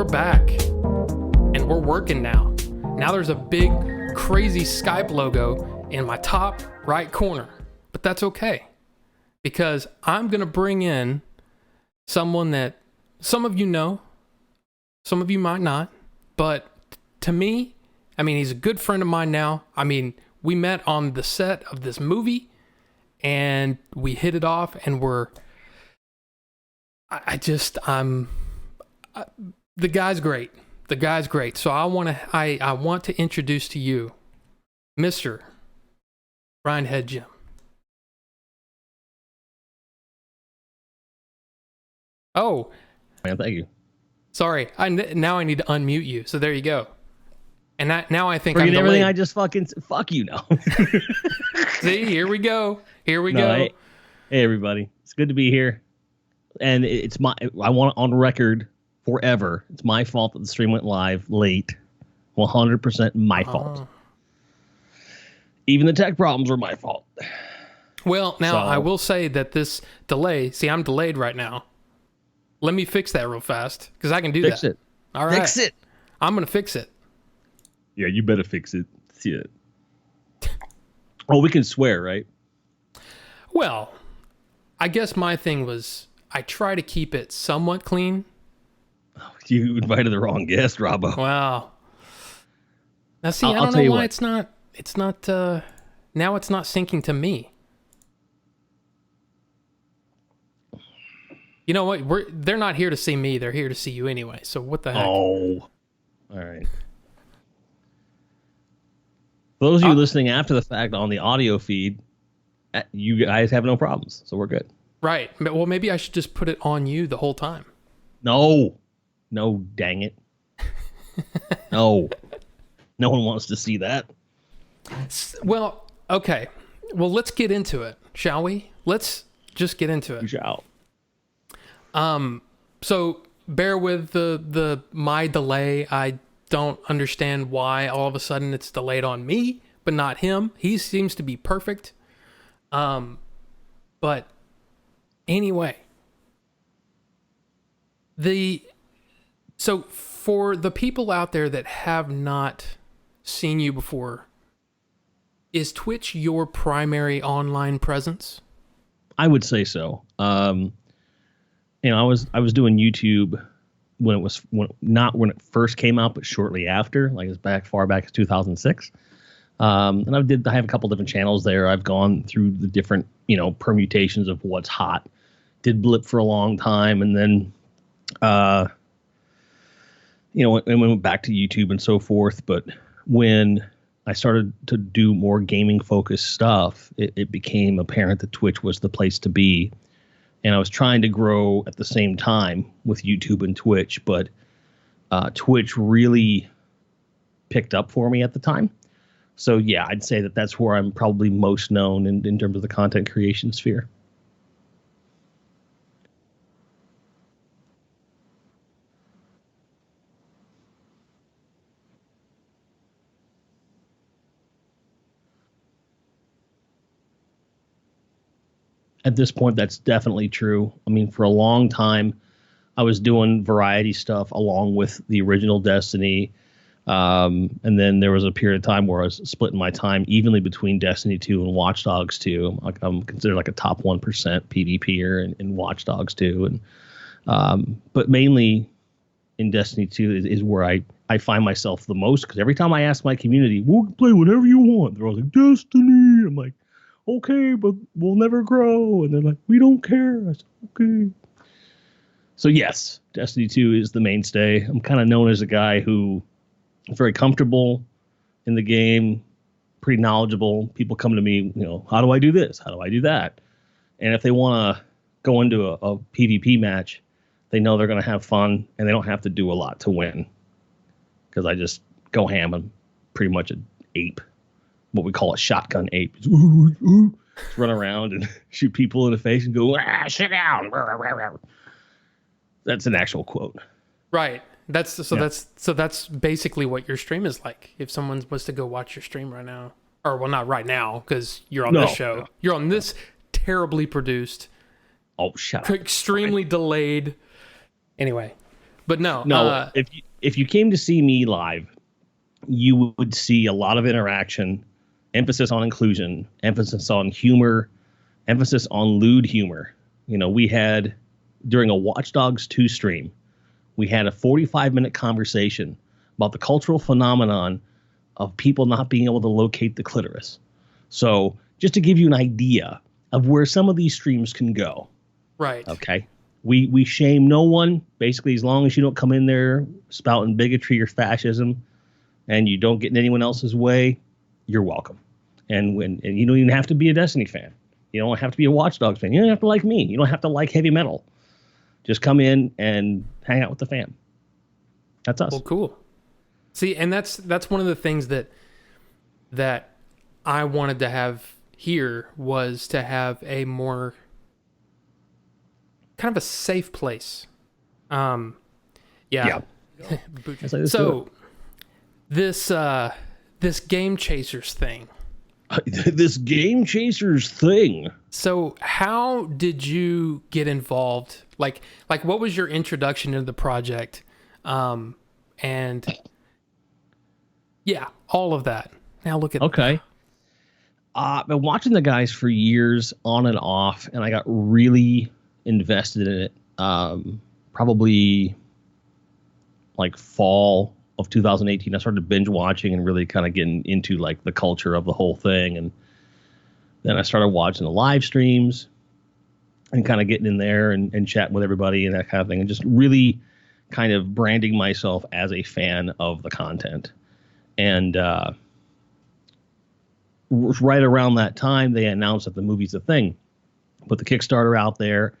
back and we're working now. Now there's a big, crazy Skype logo in my top right corner, but that's okay because I'm going to bring in someone that some of you know, some of you might not, but to me, I mean, he's a good friend of mine now. I mean, we met on the set of this movie and we hit it off and the guy's great. The guy's great. So I want to introduce to you Mr. Grindhead Jim. Oh. Man, thank you. Sorry. Now I need to unmute you. So there you go. And now I think Forget I'm everything delayed. I just fucking fuck you now. See, here we go. Here we go. Hey everybody. It's good to be here. And I want it on record forever. It's my fault that the stream went live late. 100% my fault. Even the tech problems were my fault. Well, now I will say that this delay, see, I'm delayed right now. Let me fix that real fast because I can do that. Fix it. All right. Fix it. I'm going to fix it. Yeah, you better fix it. See it. Oh, we can swear, right? Well, I guess my thing was I try to keep it somewhat clean. Oh, you invited the wrong guest, Robbo. Wow. Now, see, I don't know why it's not, now it's not syncing to me. You know what? They're not here to see me. They're here to see you anyway. So what the heck? Oh. All right. For those of you listening after the fact on the audio feed, you guys have no problems, so we're good. Right. Well, maybe I should just put it on you the whole time. No, dang it. No one wants to see that. Well, okay. Well, let's get into it, shall we? Let's just get into it. You shall. So bear with my delay. I don't understand why all of a sudden it's delayed on me, but not him. He seems to be perfect. But anyway, so for the people out there that have not seen you before, is Twitch your primary online presence? I would say so. I was doing YouTube when it first came out, but shortly after, like as far back as 2006. And I have a couple different channels there. I've gone through the different, permutations of what's hot. Did Blip for a long time, and then, and went back to YouTube and so forth. But when I started to do more gaming focused stuff, it became apparent that Twitch was the place to be. And I was trying to grow at the same time with YouTube and Twitch, but Twitch really picked up for me at the time. So, yeah, I'd say that that's where I'm probably most known in terms of the content creation sphere. At this point, that's definitely true. I mean, for a long time, I was doing variety stuff along with the original Destiny. And then there was a period of time where I was splitting my time evenly between Destiny 2 and Watch Dogs 2. I'm considered like a top 1% PvPer in Watch Dogs 2. But mainly in Destiny 2 is where I find myself the most, because every time I ask my community, we'll play whatever you want, they're all like, Destiny. I'm like, okay, but we'll never grow. And they're like, we don't care. I said, okay. So yes, Destiny 2 is the mainstay. I'm kind of known as a guy who is very comfortable in the game, pretty knowledgeable. People come to me, how do I do this? How do I do that? And if they want to go into a PvP match, they know they're going to have fun and they don't have to do a lot to win. Because I just go ham. I'm pretty much an ape. What we call a shotgun ape. Just run around and shoot people in the face and go, sit down. That's an actual quote. Right. That's basically what your stream is like. If someone was to go watch your stream right now, or well, not right now because you're on this show. No. You're on this terribly produced, shut up. extremely delayed. Anyway, But no, No, if you came to see me live, you would see a lot of interaction, emphasis on inclusion, emphasis on humor, emphasis on lewd humor. We had, during a Watch Dogs 2 stream, we had a 45-minute conversation about the cultural phenomenon of people not being able to locate the clitoris. So just to give you an idea of where some of these streams can go. right. Okay. We shame no one. Basically, as long as you don't come in there spouting bigotry or fascism and you don't get in anyone else's way, you're welcome. And you don't even have to be a Destiny fan. You don't have to be a Watch Dogs fan. You don't have to like me. You don't have to like heavy metal. Just come in and hang out with the fam. That's us. Well, cool. See, and that's one of the things that I wanted to have here, was to have a more kind of a safe place. Yeah. So this Game Chasers thing. This Game Chasers thing. So how did you get involved? Like what was your introduction into the project? And yeah, all of that. Now look at Okay. I've been watching the guys for years on and off, and I got really invested in it. Probably like fall of 2018, I started binge watching and really kind of getting into like the culture of the whole thing. And then I started watching the live streams and kind of getting in there and chatting with everybody and that kind of thing, and just really kind of branding myself as a fan of the content. And right around that time, they announced that the movie's a thing. Put the Kickstarter out there,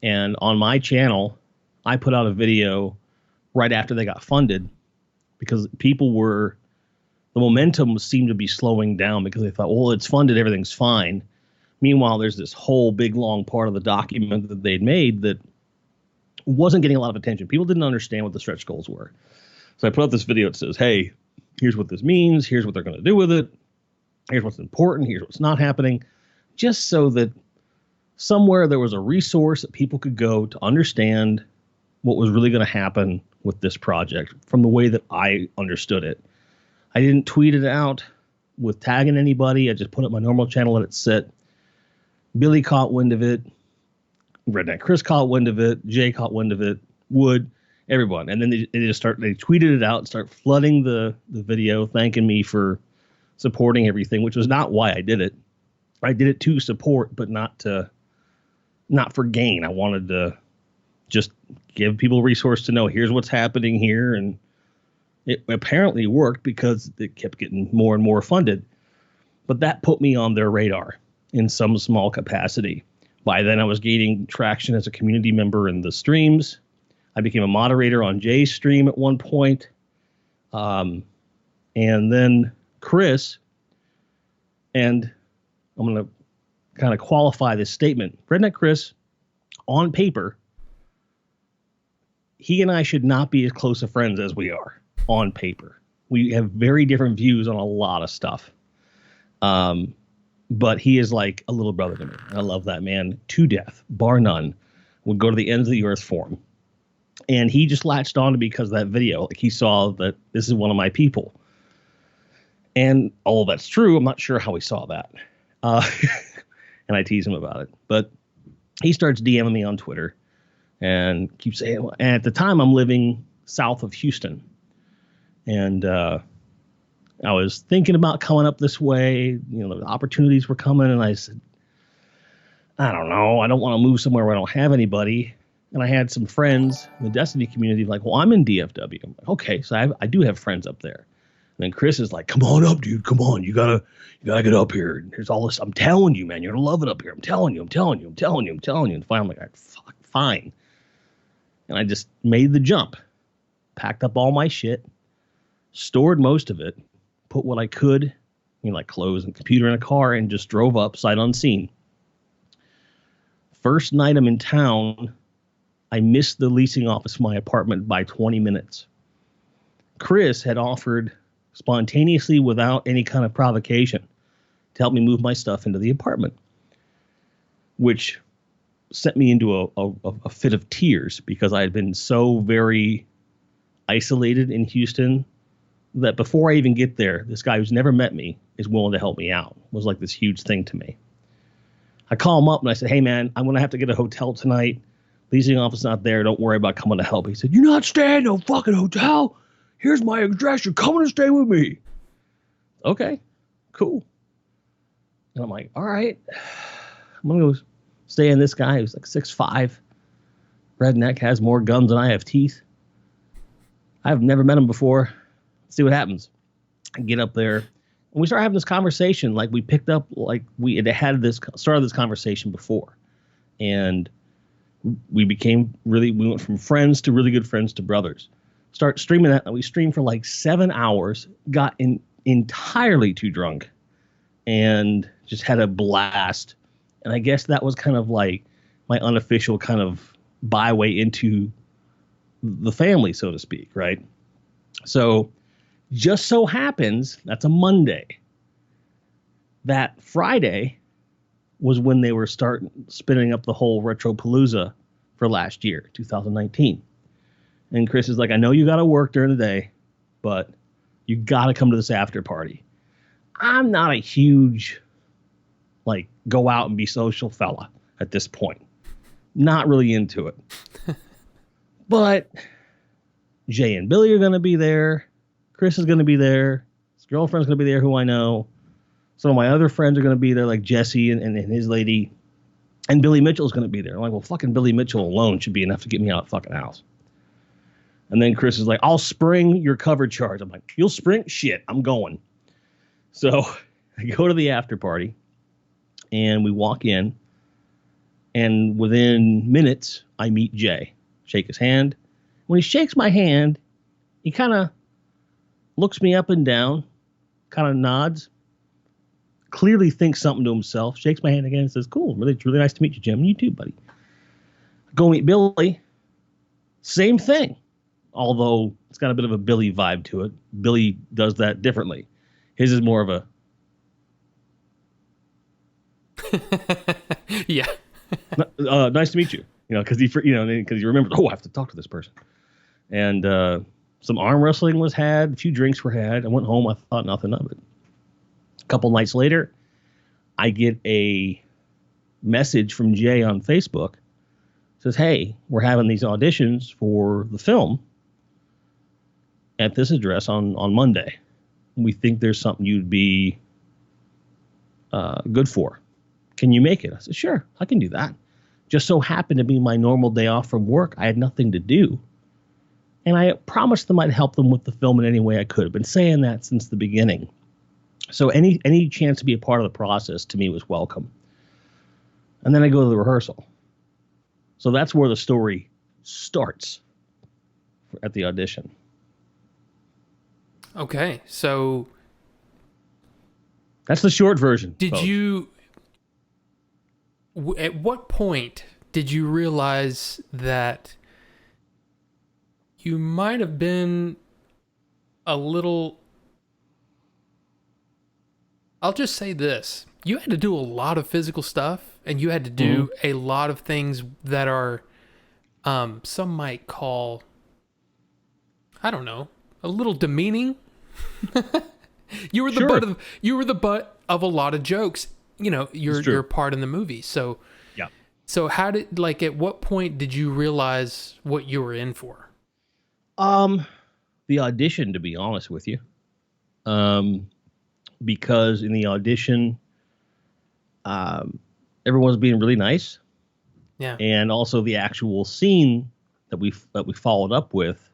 and on my channel, I put out a video right after they got funded, because the momentum seemed to be slowing down, because they thought, well, it's funded, everything's fine. Meanwhile, there's this whole big, long part of the document that they'd made that wasn't getting a lot of attention. People didn't understand what the stretch goals were. So I put out this video that says, hey, here's what this means. Here's what they're going to do with it. Here's what's important. Here's what's not happening. Just so that somewhere there was a resource that people could go to understand what was really going to happen with this project from the way that I understood it. I didn't tweet it out with tagging anybody. I just put it on my normal channel, let it sit. Billy caught wind of it. Redneck Chris caught wind of it. Jay caught wind of it. Wood, everyone. And then they tweeted it out and start flooding the video, thanking me for supporting everything, which was not why I did it. I did it to support, but not for gain. I wanted to just give people a resource to know here's what's happening here. And it apparently worked, because it kept getting more and more funded. But that put me on their radar in some small capacity. By then I was gaining traction as a community member in the streams. I became a moderator on Jay's stream at one point. And then Chris, and I'm going to kind of qualify this statement. Redneck Chris, on paper, he and I should not be as close of friends as we are on paper. We have very different views on a lot of stuff. But he is like a little brother to me. I love that man to death, bar none. Would go to the ends of the earth for him. And he just latched on to me because of that video. Like, he saw that this is one of my people. And all that's true. I'm not sure how he saw that. And I tease him about it. But he starts DMing me on Twitter and keeps saying, and at the time I'm living south of Houston. And I was thinking about coming up this way. The opportunities were coming. And I said, I don't know. I don't want to move somewhere where I don't have anybody. And I had some friends in the Destiny community like, well, I'm in DFW. I'm like, okay, so I do have friends up there. And then Chris is like, come on up, dude. Come on. You gotta get up here. And here's all this. I'm telling you, man, you're gonna love it up here. I'm telling you. And finally I'm like, all right, fuck, fine. And I just made the jump, packed up all my shit, stored most of it, put what I could, like clothes and computer in a car, and just drove up sight unseen. First night I'm in town, I missed the leasing office of my apartment by 20 minutes. Chris had offered spontaneously, without any kind of provocation, to help me move my stuff into the apartment, which sent me into a fit of tears because I had been so very isolated in Houston that before I even get there, this guy who's never met me is willing to help me out. It was like this huge thing to me. I call him up and I said, hey, man, I'm going to have to get a hotel tonight. Leasing office not there. Don't worry about coming to help. He said, you're not staying in no fucking hotel. Here's my address. You're coming to stay with me. Okay, cool. And I'm like, all right. I'm going to go stay in this guy who's like 6'5", redneck, has more guns than I have teeth. I've never met him before. Let's see what happens. I get up there, and we start having this conversation like we picked up, like we had started this conversation before. And we went from friends to really good friends to brothers. Start streaming that, and we streamed for like 7 hours, got entirely too drunk, and just had a blast. And I guess that was kind of like my unofficial kind of byway into the family, so to speak, right? So just so happens that's a Monday. That Friday was when they were spinning up the whole Retropalooza for last year, 2019. And Chris is like, I know you got to work during the day, but you got to come to this after party. I'm not a huge, like, go out and be social fella at this point. Not really into it. But Jay and Billy are going to be there. Chris is going to be there. His girlfriend's going to be there, who I know. Some of my other friends are going to be there, like Jesse and his lady. And Billy Mitchell's going to be there. I'm like, well, fucking Billy Mitchell alone should be enough to get me out of the fucking house. And then Chris is like, I'll spring your cover charge. I'm like, you'll spring? Shit, I'm going. So I go to the after party, and we walk in. And within minutes, I meet Jay. Shake his hand. When he shakes my hand, he kind of looks me up and down, kind of nods, clearly thinks something to himself, shakes my hand again and says, cool, it's really nice to meet you, Jim. You too, buddy. Go meet Billy. Same thing, although it's got a bit of a Billy vibe to it. Billy does that differently. His is more of a... Yeah. Nice to meet you. Because he remembers, I have to talk to this person. And some arm wrestling was had, a few drinks were had. I went home, I thought nothing of it. A couple nights later, I get a message from Jay on Facebook. It says, hey, we're having these auditions for the film at this address on Monday. We think there's something you'd be good for. Can you make it? I said, sure, I can do that. Just so happened to be my normal day off from work. I had nothing to do. And I promised them I'd help them with the film in any way I could. I've been saying that since the beginning. So any chance to be a part of the process to me was welcome. And then I go to the rehearsal. So that's where the story starts at the audition. Okay, so... That's the short version. Did folks. you... At what point did you realize that you might have been a little... I'll just say this. You had to do a lot of physical stuff, and you had to do a lot of things that are, some might call, I don't know, a little demeaning. You were the butt of a lot of jokes. You're part in the movie. So, yeah. So at what point did you realize what you were in for? The audition, to be honest with you. Because in the audition, everyone was being really nice. Yeah. And also the actual scene that we followed up with,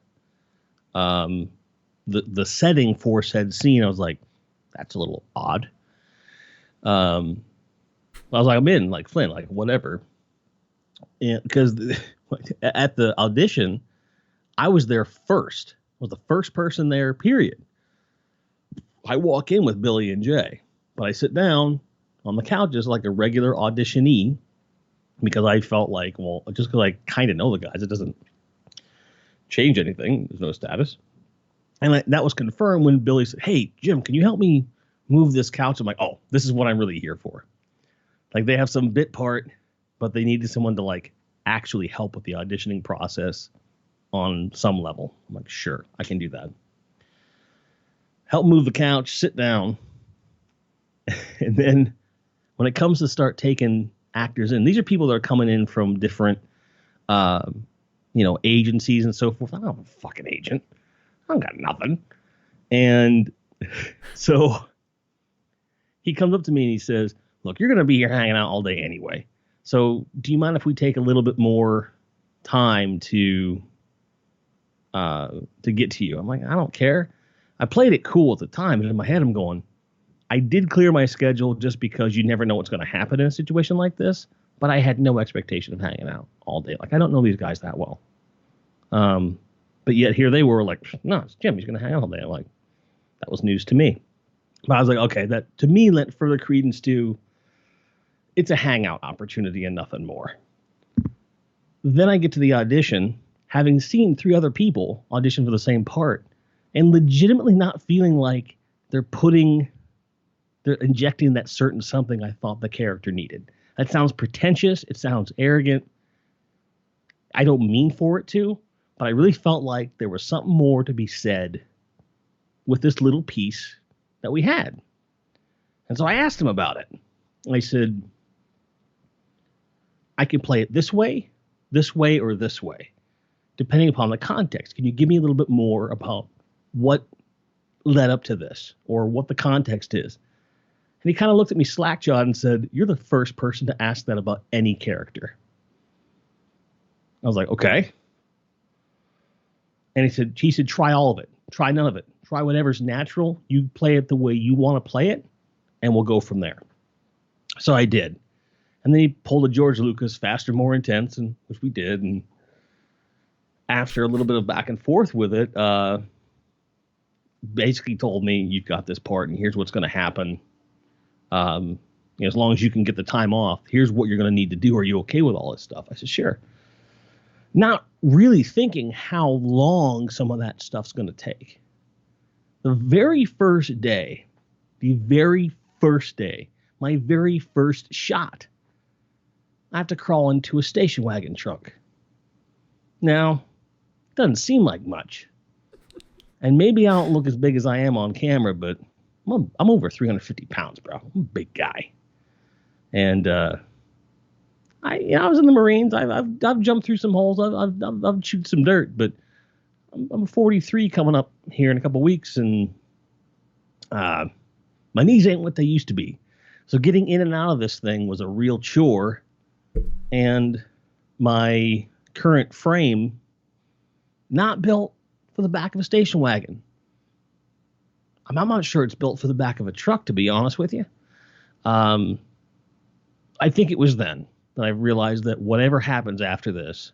the setting for said scene, I was like, that's a little odd. I was like, I'm in, like Flynn, like whatever. And because at the audition, I was there first. I was the first person there, period. I walk in with Billy and Jay, but I sit down on the couch as like a regular auditionee because I felt like, well, just because I kind of know the guys, it doesn't change anything. There's no status. And that was confirmed when Billy said, hey, Jim, can you help me move this couch? I'm like, oh, this is what I'm really here for. Like they have some bit part, but they needed someone to like actually help with the auditioning process on some level. I'm like, sure, I can do that. Help move the couch, sit down. And then when it comes to start taking actors in, these are people that are coming in from different, agencies and so forth. I don't have a fucking agent. I don't got nothing. And so he comes up to me and he says, look, you're going to be here hanging out all day anyway. So do you mind if we take a little bit more time to get to you? I'm like, I don't care. I played it cool at the time. And in my head, I'm going, I did clear my schedule just because you never know what's going to happen in a situation like this. But I had no expectation of hanging out all day. Like, I don't know these guys that well. But yet here they were like, no, it's Jim. He's going to hang out all day. I'm like, that was news to me. But I was like, okay, that to me lent further credence to it's a hangout opportunity and nothing more. Then I get to the audition, having seen 3 other people audition for the same part, and legitimately not feeling like they're injecting that certain something I thought the character needed. That sounds pretentious. It sounds arrogant. I don't mean for it to, but I really felt like there was something more to be said with this little piece that we had. And so I asked him about it. I said, I can play it this way, or this way, depending upon the context. Can you give me a little bit more about what led up to this or what the context is? And he kind of looked at me slack-jawed and said, you're the first person to ask that about any character. I was like, okay. And he said, try all of it. Try none of it. Try whatever's natural. You play it the way you want to play it, and we'll go from there. So I did. And then he pulled a George Lucas, faster, more intense, and which we did. And after a little bit of back and forth with it, basically told me, you've got this part, and here's what's going to happen. As long as you can get the time off, here's what you're going to need to do. Are you okay with all this stuff? I said, sure. Not really thinking how long some of that stuff's going to take. The very first day, my very first shot, I have to crawl into a station wagon truck. Now, it doesn't seem like much. And maybe I don't look as big as I am on camera, but I'm over 350 pounds, bro. I'm a big guy. And I was in the Marines. I've jumped through some holes. I've chewed some dirt, but I'm 43 coming up here in a couple weeks, and my knees ain't what they used to be. So getting in and out of this thing was a real chore, and my current frame not built for the back of a station wagon. I'm not sure it's built for the back of a truck, to be honest with you. I think it was then that I realized that whatever happens after this,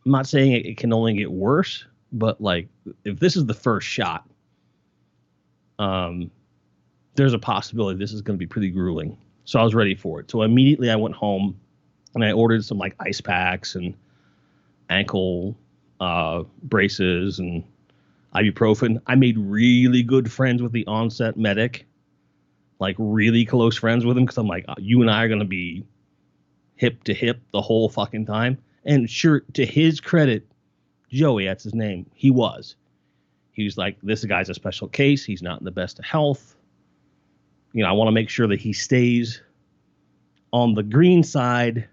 I'm not saying it can only get worse, but like if this is the first shot, there's a possibility this is going to be pretty grueling. So I was ready for it. So immediately I went home and I ordered some like ice packs and ankle braces and ibuprofen. I made really good friends with the on-set medic, like really close friends with him, because I'm like, you and I are going to be hip to hip the whole fucking time. And sure, to his credit, Joey, that's his name, he was like, this guy's a special case. He's not in the best of health. I want to make sure that he stays on the green side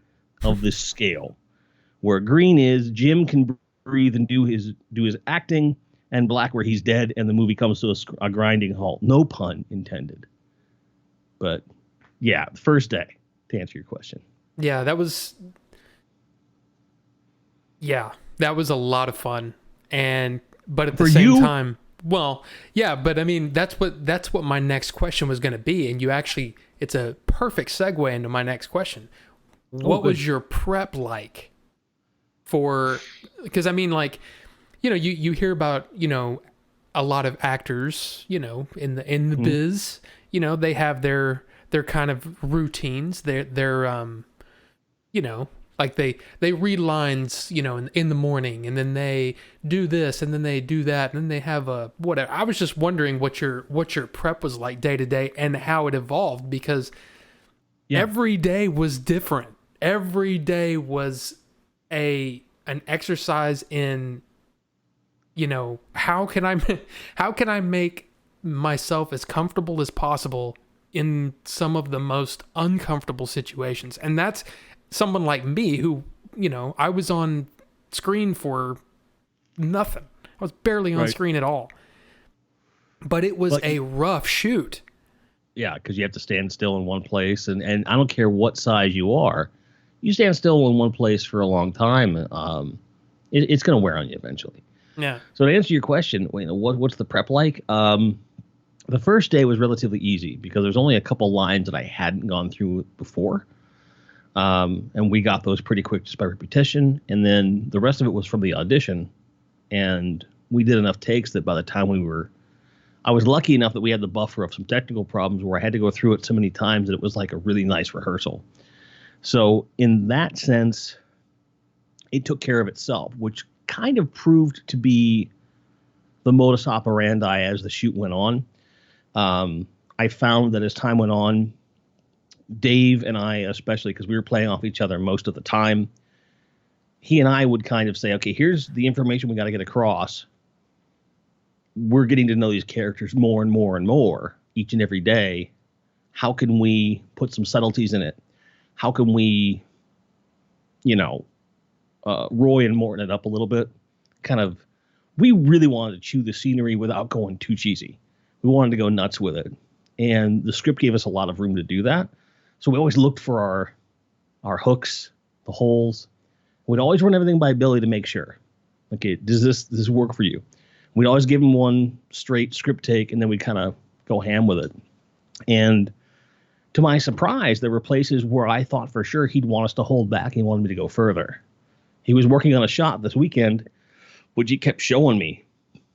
of this scale, where green is Jim can breathe and do his acting, and black where he's dead and the movie comes to a grinding halt. No pun intended. But yeah, the first day, to answer your question. Yeah, that was a lot of fun. But at the same time, well, yeah, but I mean, that's what my next question was going to be. And it's a perfect segue into my next question. What was your prep like because I mean, like, you hear about, a lot of actors, in the biz, they have their kind of routines. They're like they read lines, in the morning, and then they do this, and then they do that, and then they have a whatever. I was just wondering what your prep was like day to day and how it evolved, because every day was different. every day was an exercise in, how can I make myself as comfortable as possible in some of the most uncomfortable situations. And that's someone like me who, I was on screen for nothing. I was barely on screen at all. But it was a rough shoot. Yeah, because you have to stand still in one place, and I don't care what size you are, you stand still in one place for a long time. It's going to wear on you eventually. Yeah. So to answer your question, what's the prep like? The first day was relatively easy because there's only a couple lines that I hadn't gone through before, and we got those pretty quick just by repetition. And then the rest of it was from the audition, and we did enough takes that by the time I was lucky enough that we had the buffer of some technical problems where I had to go through it so many times that it was like a really nice rehearsal. So in that sense, it took care of itself, which kind of proved to be the modus operandi as the shoot went on. I found that as time went on, Dave and I, especially because we were playing off each other most of the time, he and I would kind of say, okay, here's the information we got to get across. We're getting to know these characters more and more and more each and every day. How can we put some subtleties in it? How can we, Roy and Morton it up a little bit? We really wanted to chew the scenery without going too cheesy. We wanted to go nuts with it. And the script gave us a lot of room to do that. So we always looked for our hooks, the holes. We'd always run everything by Billy to make sure. Okay, does this work for you? We'd always give him one straight script take, and then we'd kind of go ham with it. And to my surprise, there were places where I thought for sure he'd want us to hold back. He wanted me to go further. He was working on a shot this weekend, which he kept showing me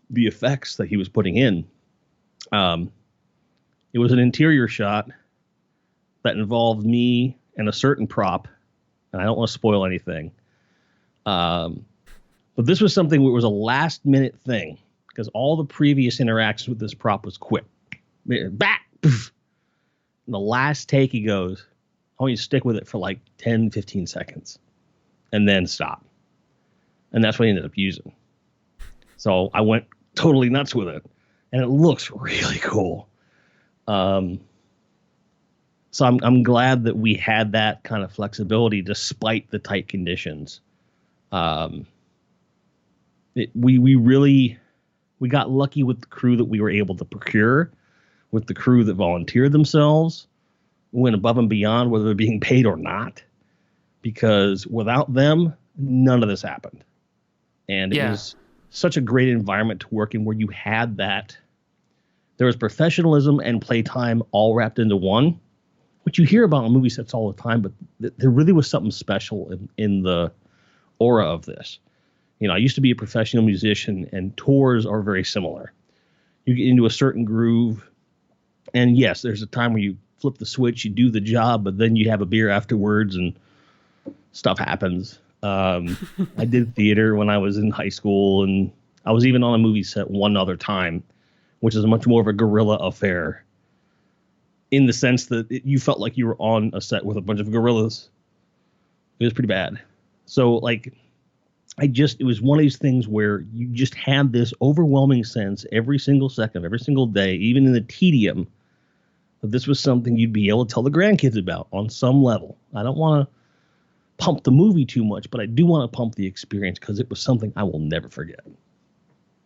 the effects that he was putting in. It was an interior shot that involved me and a certain prop, and I don't want to spoil anything. But this was something that was a last-minute thing, because all the previous interactions with this prop was quick. Back! Poof. And the last take, he goes, I want you to stick with it for like 10, 15 seconds, and then stop. And that's what he ended up using. So I went totally nuts with it, and it looks really cool. So I'm glad that we had that kind of flexibility despite the tight conditions. We got lucky with the crew that we were able to procure, with the crew that volunteered themselves, went above and beyond whether they're being paid or not, because without them, none of this happened. And it was such a great environment to work in where you had that. There was professionalism and playtime all wrapped into one, which you hear about on movie sets all the time, but there really was something special in the aura of this. I used to be a professional musician, and tours are very similar. You get into a certain groove, and yes, there's a time where you flip the switch, you do the job, but then you have a beer afterwards, and stuff happens. I did theater when I was in high school, and I was even on a movie set one other time, which is much more of a guerrilla affair, in the sense that you felt like you were on a set with a bunch of gorillas. It was pretty bad. So, it was one of these things where you just had this overwhelming sense every single second, every single day, even in the tedium, that this was something you'd be able to tell the grandkids about on some level. I don't want to pump the movie too much, but I do want to pump the experience because it was something I will never forget.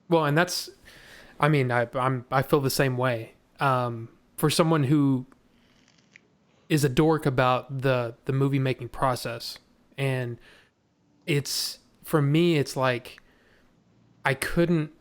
Well, and that's, I feel the same way. For someone who is a dork about the movie making process, and for me, it's like I couldn't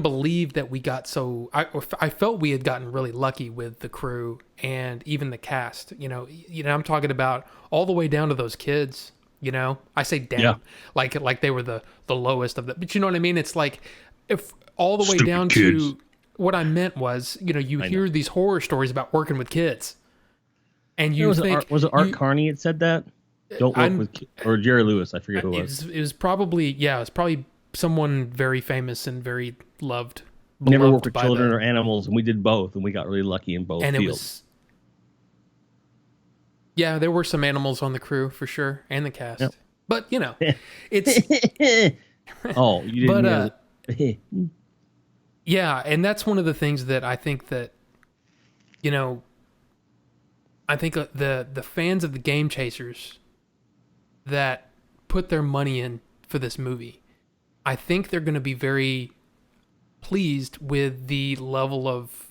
believe that we got I felt we had gotten really lucky with the crew and even the cast. I'm talking about all the way down to those kids. I say down, like they were the lowest of the, but you know what I mean? It's like, if all the way Stupid down kids. to what I meant was, you hear these horror stories about working with kids, and you think, was it Art Carney that said that? Don't work with kids, or Jerry Lewis? I forget who it was. It was probably someone very famous and very loved. Never worked with children or animals, and we did both, and we got really lucky in both fields. Yeah, there were some animals on the crew for sure, and the Yep. cast. But it's Oh, you didn't but hear the yeah, and that's one of the things that I think that you know I think the fans of the Game Chasers that put their money in for this movie, I think they're going to be very pleased with the level of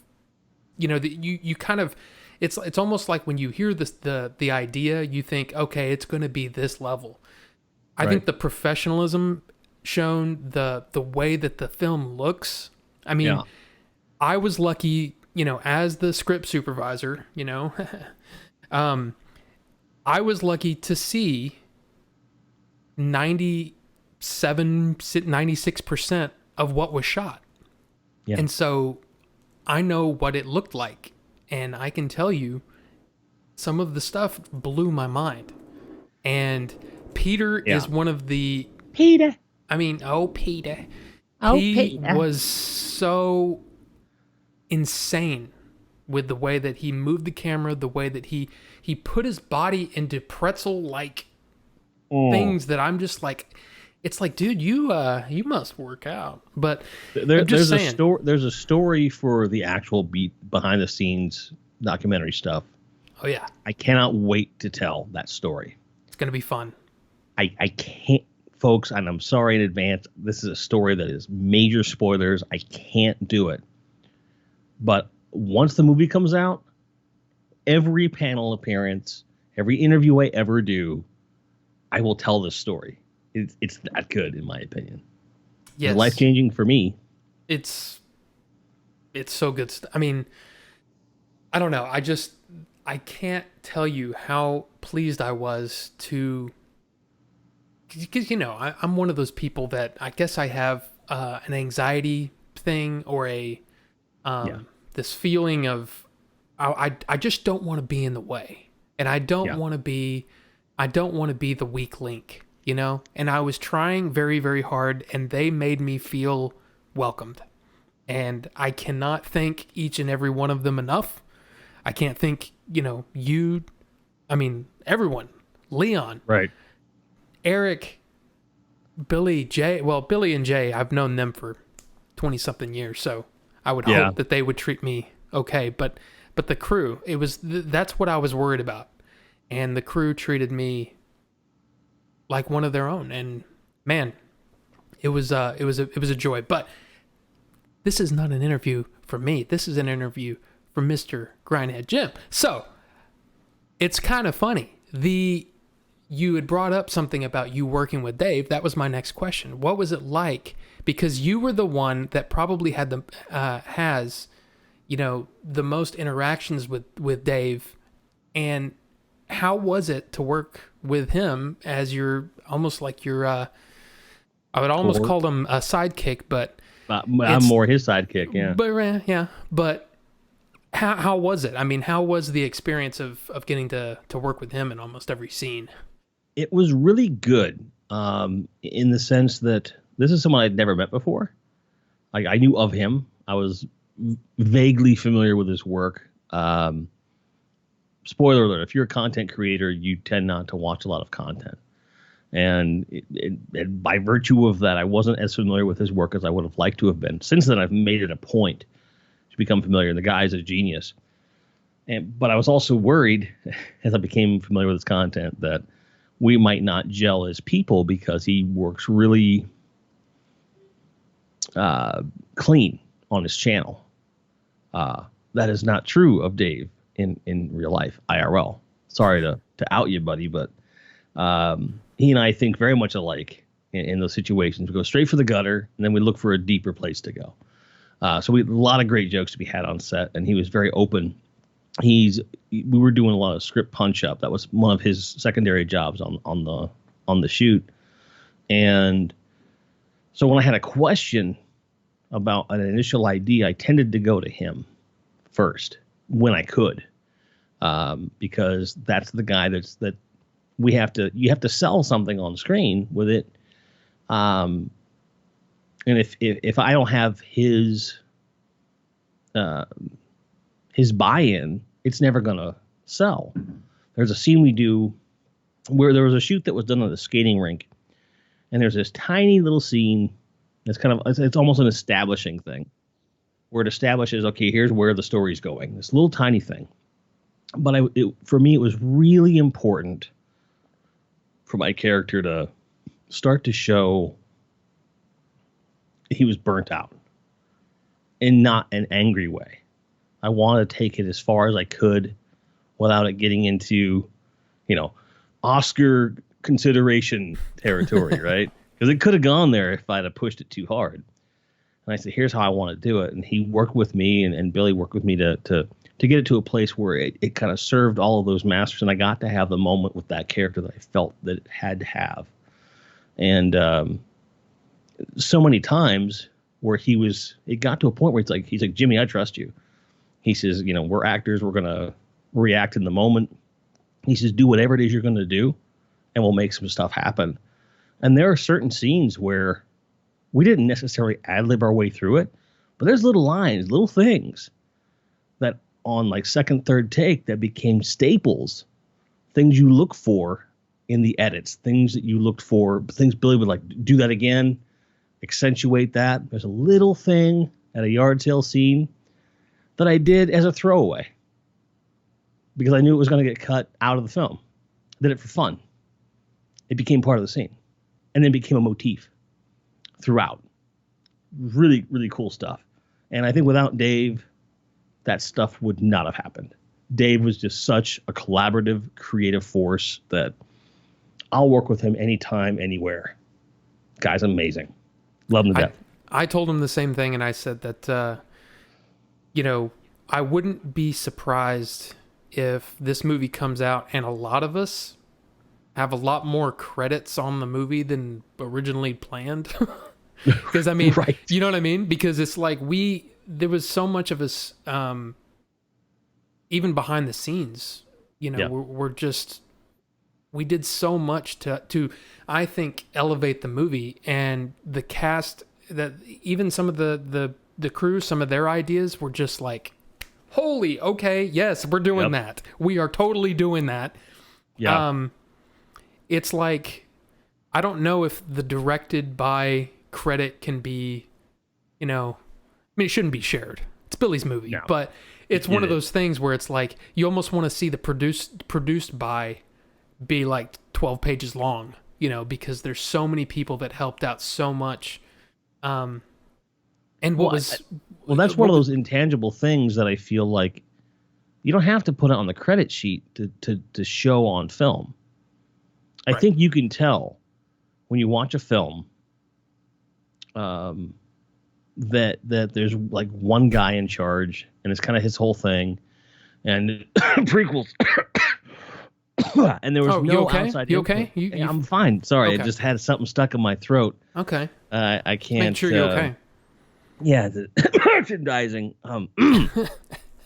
that you kind of it's almost like when you hear the idea, you think, okay, it's going to be this level. I right. think the professionalism shown, the way that the film looks. I mean, Yeah. I was lucky, as the script supervisor, I was lucky to see 96% of what was shot. Yeah. And so I know what it looked like. And I can tell you some of the stuff blew my mind. And Peter Yeah. is one of the, Peter. I mean, oh, Peter. Oh, He Peter. was so insane with the way that he moved the camera, the way that he put his body into pretzel like things that I'm just like, it's like, dude, you must work out. But I'm just saying, there's a story for the actual behind the scenes documentary stuff. oh yeah, I cannot wait to tell that story. it's gonna be fun. I can't, folks, and I'm sorry in advance. This is a story that is major spoilers. I can't do it. But once the movie comes out, every panel appearance, every interview I ever do, I will tell this story. It's that good, in my opinion. Yes, It's life-changing for me. It's so good. I mean, I don't know. I can't tell you how pleased I was to, because I'm one of those people that I guess I have an anxiety thing or a this feeling of I just don't want to be in the way, and I don't want to be the weak link, And I was trying very, very hard, and they made me feel welcomed. And I cannot thank each and every one of them enough. I can't thank, everyone, Leon, Right. Eric, Billy, Jay. Well, Billy and Jay, I've known them for 20 something years, so I would hope that they would treat me okay. But the crew, that's what I was worried about. And the crew treated me like one of their own. And man, it was a joy. But this is not an interview for me. This is an interview for Mr. Grindhead Jim. So it's kind of funny. You had brought up something about you working with Dave. That was my next question. What was it like? Because you were the one that probably had has the most interactions with Dave. And how was it to work with him as your almost like your I would almost call him a sidekick, but I'm more his sidekick, yeah. But yeah, but how was it? I mean, how was the experience of getting to work with him in almost every scene? It was really good, in the sense that this is someone I'd never met before. Like, I knew of him. I was vaguely familiar with his work. Spoiler alert, if you're a content creator, you tend not to watch a lot of content. And by virtue of that, I wasn't as familiar with his work as I would have liked to have been. Since then, I've made it a point to become familiar. The guy is a genius. But I was also worried, as I became familiar with his content, that we might not gel as people because he works really clean on his channel. That is not true of Dave in real life, IRL. Sorry to out you, buddy, but he and I think very much alike in those situations. We go straight for the gutter, and then we look for a deeper place to go. So we had a lot of great jokes to be had on set, and he was very open. We were doing a lot of script punch up. That was one of his secondary jobs on the shoot. And so when I had a question about an initial idea, I tended to go to him first when I could, because that's the guy that you have to sell something on screen with it. And if I don't have his buy-in, it's never going to sell. There's a scene we do where there was a shoot that was done on the skating rink, and there's this tiny little scene that's it's almost an establishing thing, where it establishes, okay, here's where the story's going. This little tiny thing. But for me, it was really important for my character to start to show he was burnt out, in not an angry way. I wanted to take it as far as I could without it getting into, Oscar consideration territory, right? Because it could have gone there if I'd have pushed it too hard. And I said, here's how I want to do it. And he worked with me, and Billy worked with me to get it to a place where it kind of served all of those masters. And I got to have the moment with that character that I felt that it had to have. And so many times where it got to a point where he's like, Jimmy, I trust you. He says, we're actors. We're going to react in the moment. He says, do whatever it is you're going to do, and we'll make some stuff happen. And there are certain scenes where we didn't necessarily ad-lib our way through it, but there's little lines, little things that on like second, third take that became staples, things you look for in the edits, things that you looked for, things Billy would like, do that again, accentuate that. There's a little thing at a yard sale scene that I did as a throwaway because I knew it was going to get cut out of the film. I did it for fun. It became part of the scene and then became a motif throughout. Really, really cool stuff. And I think without Dave, that stuff would not have happened. Dave was just such a collaborative, creative force that I'll work with him anytime, anywhere. Guy's amazing. Love him to death. I told him the same thing, and I said that, I wouldn't be surprised if this movie comes out and a lot of us have a lot more credits on the movie than originally planned. Because, right. You know what I mean? Because it's like there was so much of us, even behind the scenes, yeah. We did so much to, I think, elevate the movie, and the cast, that even some of the crew, some of their ideas were just like, holy, okay, yes, we're doing that. We are totally doing that. Yeah. It's like, I don't know if the directed by credit can be, it shouldn't be shared. It's Billy's movie, no. But it's one of those things where it's like, you almost want to see the produced by be like 12 pages long, because there's so many people that helped out so much. And that's one of those intangible things that I feel like you don't have to put it on the credit sheet to show on film. Right. I think you can tell when you watch a film that there's like one guy in charge, and it's kind of his whole thing, and prequels. And there was no outside. You okay? I'm fine. Sorry, okay. I just had something stuck in my throat. Okay. I can't. Make sure you're okay. Yeah, the merchandising.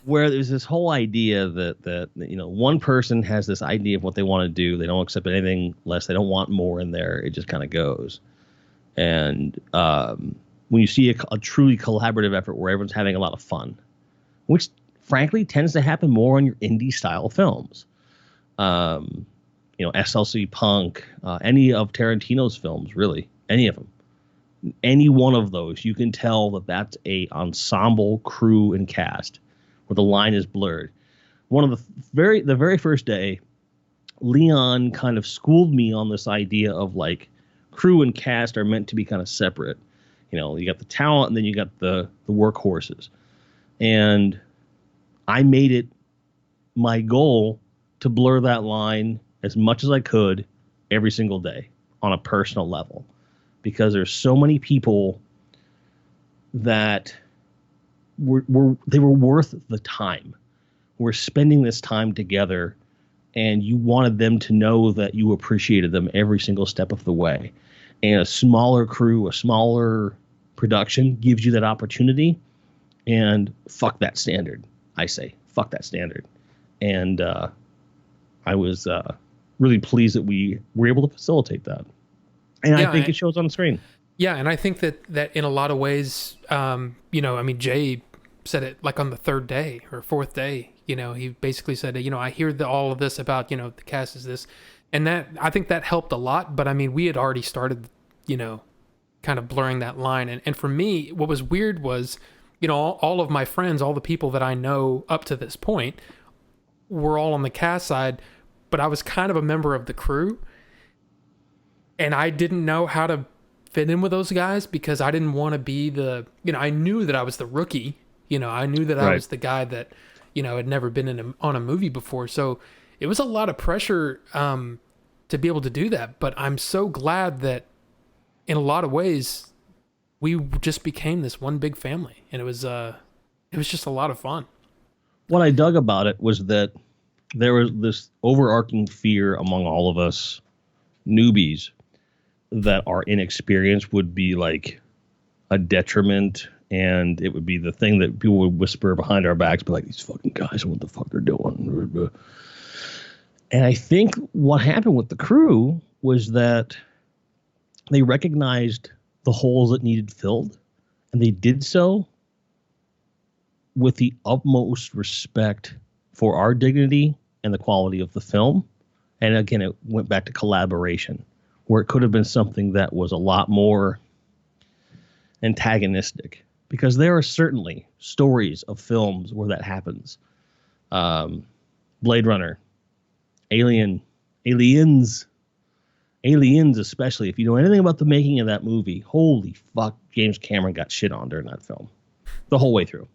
Where there's this whole idea that one person has this idea of what they want to do. They don't accept anything less. They don't want more in there. It just kind of goes. And when you see a truly collaborative effort where everyone's having a lot of fun, which frankly tends to happen more on your indie style films. SLC Punk, any of Tarantino's films, really, any of them. Any one of those, you can tell that that's a ensemble crew and cast where the line is blurred. One of the very first day, Leon kind of schooled me on this idea of like crew and cast are meant to be kind of separate. You got the talent and then you got the workhorses. And I made it my goal to blur that line as much as I could every single day on a personal level. Because there's so many people that were worth the time. We're spending this time together, and you wanted them to know that you appreciated them every single step of the way. And a smaller crew, a smaller production gives you that opportunity. And fuck that standard. I say, fuck that standard. And I was really pleased that we were able to facilitate that. And I think it shows on the screen. Yeah, and I think that in a lot of ways, Jay said it like on the third day or fourth day. He basically said, I hear all of this about, the cast is this. And I think that helped a lot. But I mean, we had already started, kind of blurring that line. And for me, what was weird was, all of my friends, all the people that I know up to this point were all on the cast side, but I was kind of a member of the crew. And I didn't know how to fit in with those guys because I didn't want to be I knew that I was the rookie. I knew that I was the guy that, had never been on a movie before. So it was a lot of pressure to be able to do that. But I'm so glad that in a lot of ways, we just became this one big family. And it was just a lot of fun. What I dug about it was that there was this overarching fear among all of us newbies that our inexperience would be like a detriment, and it would be the thing that people would whisper behind our backs, be like, these fucking guys, what the fuck they're doing. And I think what happened with the crew was that they recognized the holes that needed filled, and they did so with the utmost respect for our dignity and the quality of the film. And again, it went back to collaboration, where it could have been something that was a lot more antagonistic, because there are certainly stories of films where that happens. Blade Runner, Aliens, especially. If you know anything about the making of that movie, holy fuck, James Cameron got shit on during that film the whole way through.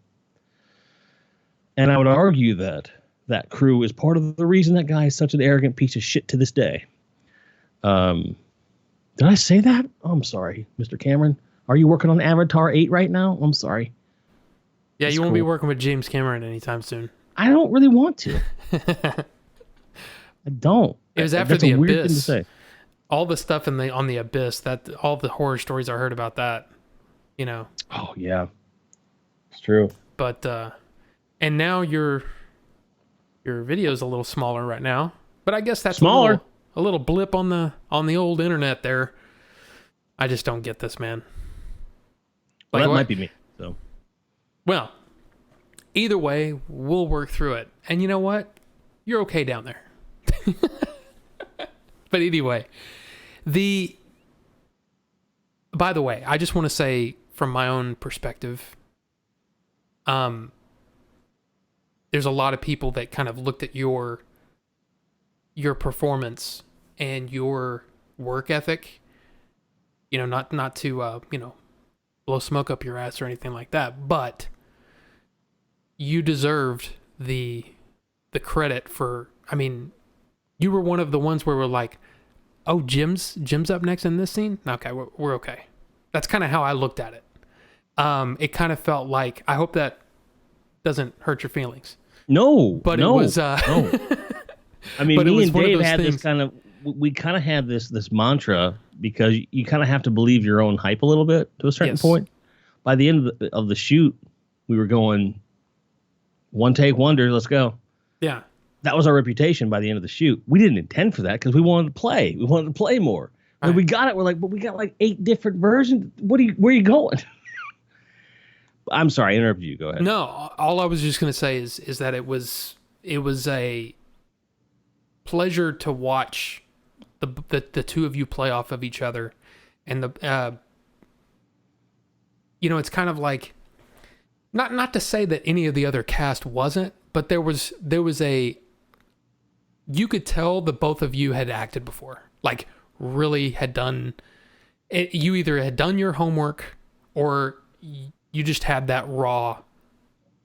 And I would argue that that crew is part of the reason that guy is such an arrogant piece of shit to this day. Did I say that? Oh, I'm sorry, Mr. Cameron. Are you working on Avatar 8 right now? I'm sorry. Yeah, you won't be working with James Cameron anytime soon. I don't really want to. I don't. It was after the Abyss. Weird thing to say. All the stuff on the Abyss, that all the horror stories I heard about that, Oh yeah, it's true. But and now your video's a little smaller right now, but I guess that's smaller. A little blip on the old internet there. I just don't get this, man. Well, that might be me. So, well, either way, we'll work through it. And you know what? You're okay down there. But anyway, by the way, I just want to say from my own perspective, there's a lot of people that kind of looked at your performance and your work ethic, not to blow smoke up your ass or anything like that, but you deserved the credit for, I mean, you were one of the ones where we're like, oh, Jim's up next in this scene? Okay, we're okay. That's kind of how I looked at it. It kind of felt like, I hope that doesn't hurt your feelings. No, but no, it was, no. I mean, me and Dave had this kind of, we kind of had this mantra, because you kind of have to believe your own hype a little bit to a certain point. By the end of the shoot, we were going, one take wonder, let's go. Yeah. That was our reputation by the end of the shoot. We didn't intend for that because we wanted to play. We wanted to play more. When we got it, we're like, but we got like 8 different versions. Where are you going? I'm sorry, I interrupted you. Go ahead. No, all I was just going to say is that it was a pleasure to watch the two of you play off of each other, and it's kind of like, not to say that any of the other cast wasn't, but there was you could tell that both of you had acted before, like really had done it. You either had done your homework or you just had that raw,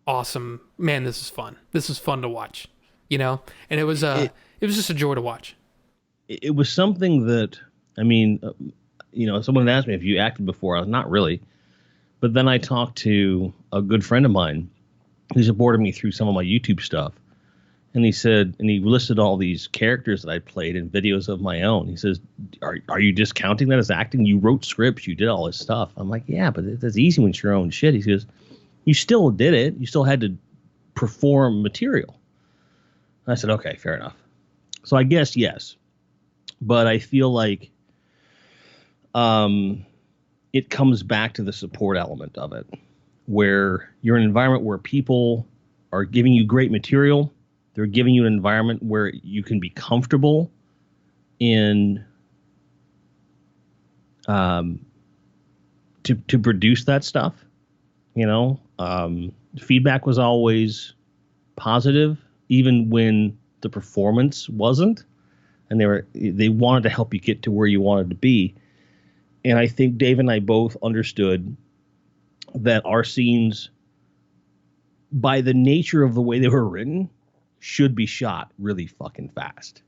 awesome, man, this is fun. This is fun to watch, and it was just a joy to watch. It was something that, I mean, someone asked me if you acted before. I was not really. But then I talked to a good friend of mine who supported me through some of my YouTube stuff. And he said, and he listed all these characters that I played in videos of my own. He says, are you discounting that as acting? You wrote scripts, you did all this stuff. I'm like, yeah, but that's easy when it's your own shit. He says, you still did it. You still had to perform material. I said, okay, fair enough. So I guess, yes. But I feel like it comes back to the support element of it, where you're in an environment where people are giving you great material. They're giving you an environment where you can be comfortable in to produce that stuff. Feedback was always positive, even when the performance wasn't, and they wanted to help you get to where you wanted to be. And I think Dave and I both understood that our scenes, by the nature of the way they were written, should be shot really fucking fast.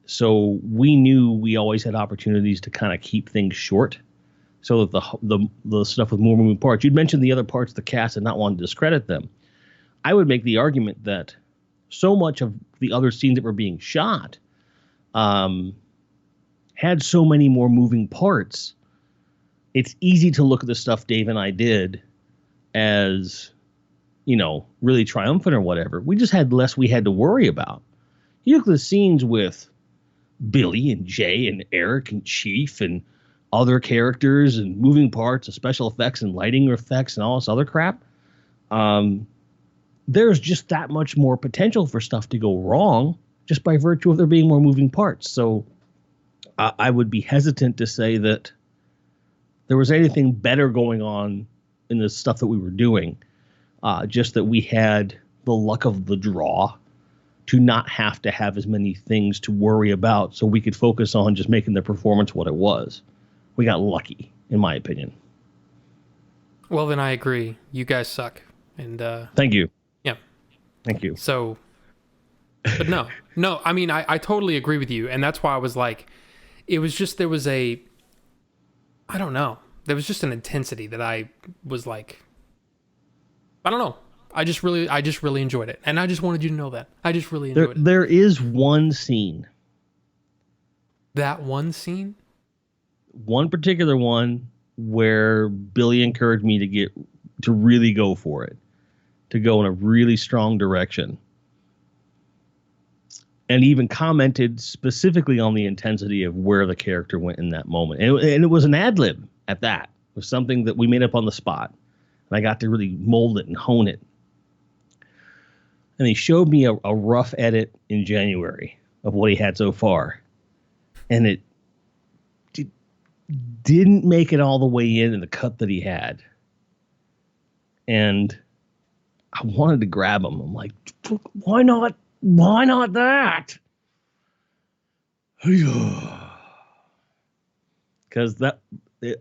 So we knew we always had opportunities to kind of keep things short, so that the stuff with more moving parts. You'd mentioned the other parts of the cast and not wanting to discredit them. I would make the argument that so much of the other scenes that were being shot had so many more moving parts. It's easy to look at the stuff Dave and I did as, really triumphant or whatever. We just had less we had to worry about. You look at the scenes with Billy and Jay and Eric and Chief and other characters and moving parts and special effects and lighting effects and all this other crap. There's just that much more potential for stuff to go wrong just by virtue of there being more moving parts. So I would be hesitant to say that there was anything better going on in the stuff that we were doing. Just that we had the luck of the draw to not have to have as many things to worry about, so we could focus on just making the performance what it was. We got lucky, in my opinion. Well, then I agree. You guys suck. And thank you. Yeah. Thank you. So, but no, I mean, I totally agree with you. And that's why I was like, it was just, there was a, I don't know. There was just an intensity that I was like, I don't know. I just really enjoyed it. And I just wanted you to know that. I just really enjoyed it. There is one scene. That one scene? One particular one where Billy encouraged me to really go for it, to go in a really strong direction, and even commented specifically on the intensity of where the character went in that moment. And it was an ad lib at that. It was something that we made up on the spot, and I got to really mold it and hone it. And he showed me a rough edit in January of what he had so far, and it didn't make it all the way in the cut that he had. And I wanted to grab him. I'm like, why not? Why not that? Because that,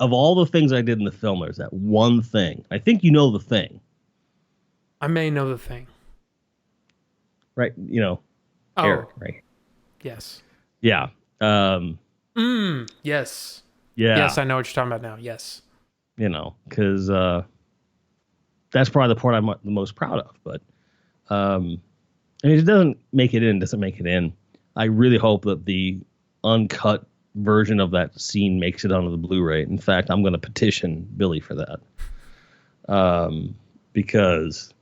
of all the things I did in the film, there's that one thing. I think you know the thing. I may know the thing. Right? Eric, right? Yes. Yeah. Yes. Yeah. Yes, I know what you're talking about now. Yes. Because that's probably the part I'm the most proud of. But if it doesn't make it in, I really hope that the uncut version of that scene makes it onto the Blu-ray. In fact, I'm going to petition Billy for that. Because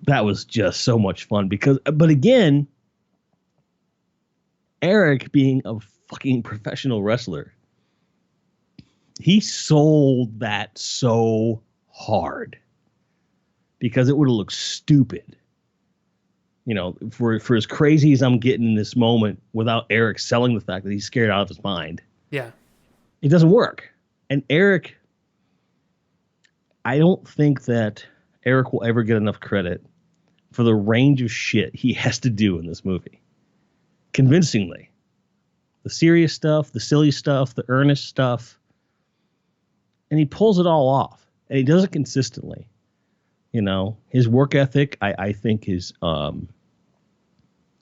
that was just so much fun. But again, Eric being a fucking professional wrestler, he sold that so hard because it would have looked stupid. For as crazy as I'm getting in this moment without Eric selling the fact that he's scared out of his mind. Yeah. It doesn't work. And Eric, I don't think that Eric will ever get enough credit for the range of shit he has to do in this movie. Convincingly. The serious stuff, the silly stuff, the earnest stuff. And he pulls it all off. And he does it consistently. His work ethic, I think, is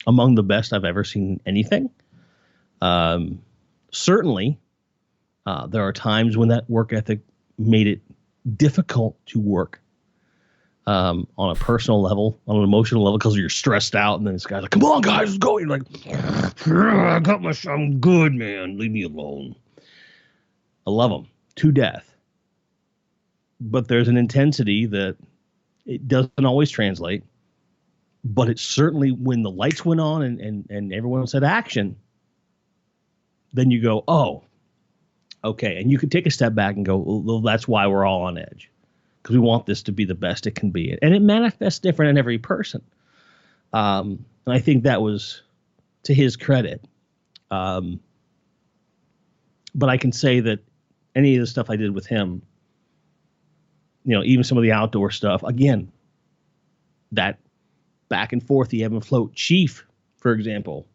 among the best I've ever seen in anything. Certainly, there are times when that work ethic made it difficult to work on a personal level, on an emotional level, because you're stressed out, and then this guy's like, "Come on, guys, let's go." You're like, I'm good, man. Leave me alone. I love him to death. But there's an intensity that it doesn't always translate. But it's certainly when the lights went on and everyone said action, then you go, oh, okay. And you could take a step back and go, well, that's why we're all on edge. because we want this to be the best it can be. And it manifests different in every person. And I think that was to his credit. But I can say that any of the stuff I did with him, even some of the outdoor stuff, again, that back and forth, the ebb and flow. Chief, for example,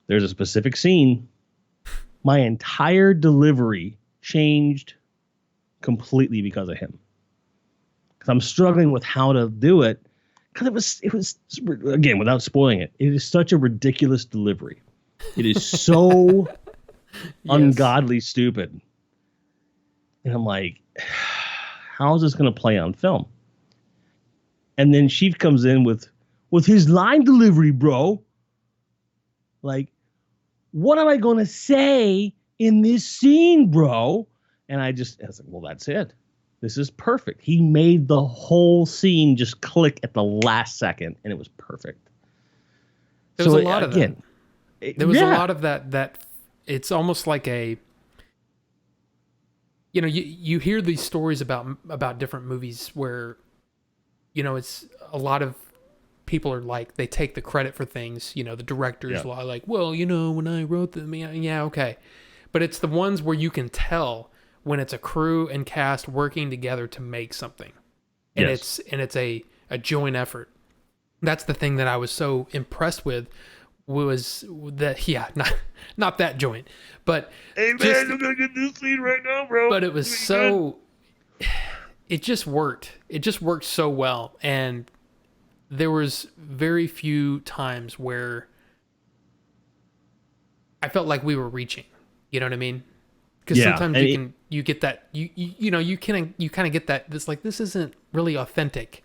there's a specific scene. My entire delivery changed completely because of him. Because I'm struggling with how to do it. Because it was again, without spoiling it, it is such a ridiculous delivery. It is so ungodly stupid. And I'm like, how is this going to play on film? And then Chief comes in with his line delivery, bro. Like, what am I going to say in this scene, bro? And I was like, well, that's it. This is perfect. He made the whole scene just click at the last second, and it was perfect. There was a lot of that. There was a lot of that it's almost like a, you hear these stories about different movies where, it's a lot of people are like, they take the credit for things, the directors are like, well, when I wrote them, yeah, okay. But it's the ones where you can tell when it's a crew and cast working together to make something. And it's a joint effort. That's the thing that I was so impressed with, was that, not that joint, but hey man, I'm gonna get this scene right now, bro. But it was it just worked. It just worked so well, and there was very few times where I felt like we were reaching. You know what I mean? Because sometimes you get that you kind of get that this isn't really authentic.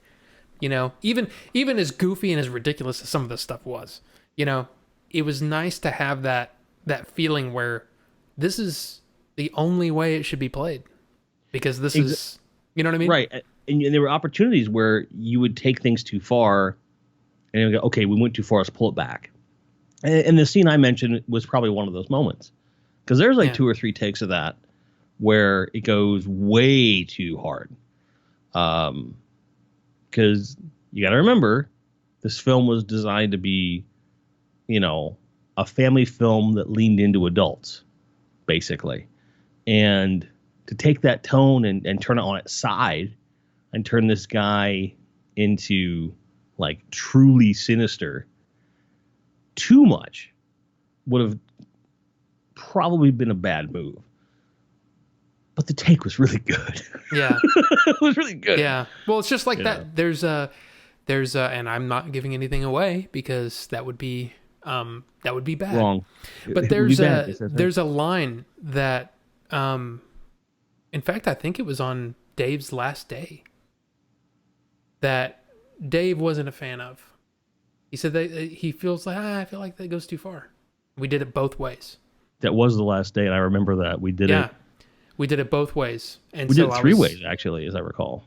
Even as goofy and as ridiculous as some of this stuff was, it was nice to have that feeling where this is the only way it should be played, because this is, you know what I mean? Right. And there were opportunities where you would take things too far and you go, okay, we went too far, let's pull it back. And the scene I mentioned was probably one of those moments, because there's 2 or 3 takes of that where it goes way too hard. Because you got to remember, this film was designed to be, a family film that leaned into adults, basically. And to take that tone and turn it on its side and turn this guy into truly sinister too much would have probably been a bad move. But the take was really good. Yeah. It was really good. Yeah. Well, it's just like that. There's and I'm not giving anything away because that would be bad. Wrong. But there's a line that, in fact, I think it was on Dave's last day that Dave wasn't a fan of. He said that he feels like, I feel like that goes too far. We did it both ways. That was the last day, and I remember that. We did it. We did it both ways. And we did it 3 ways, actually, as I recall.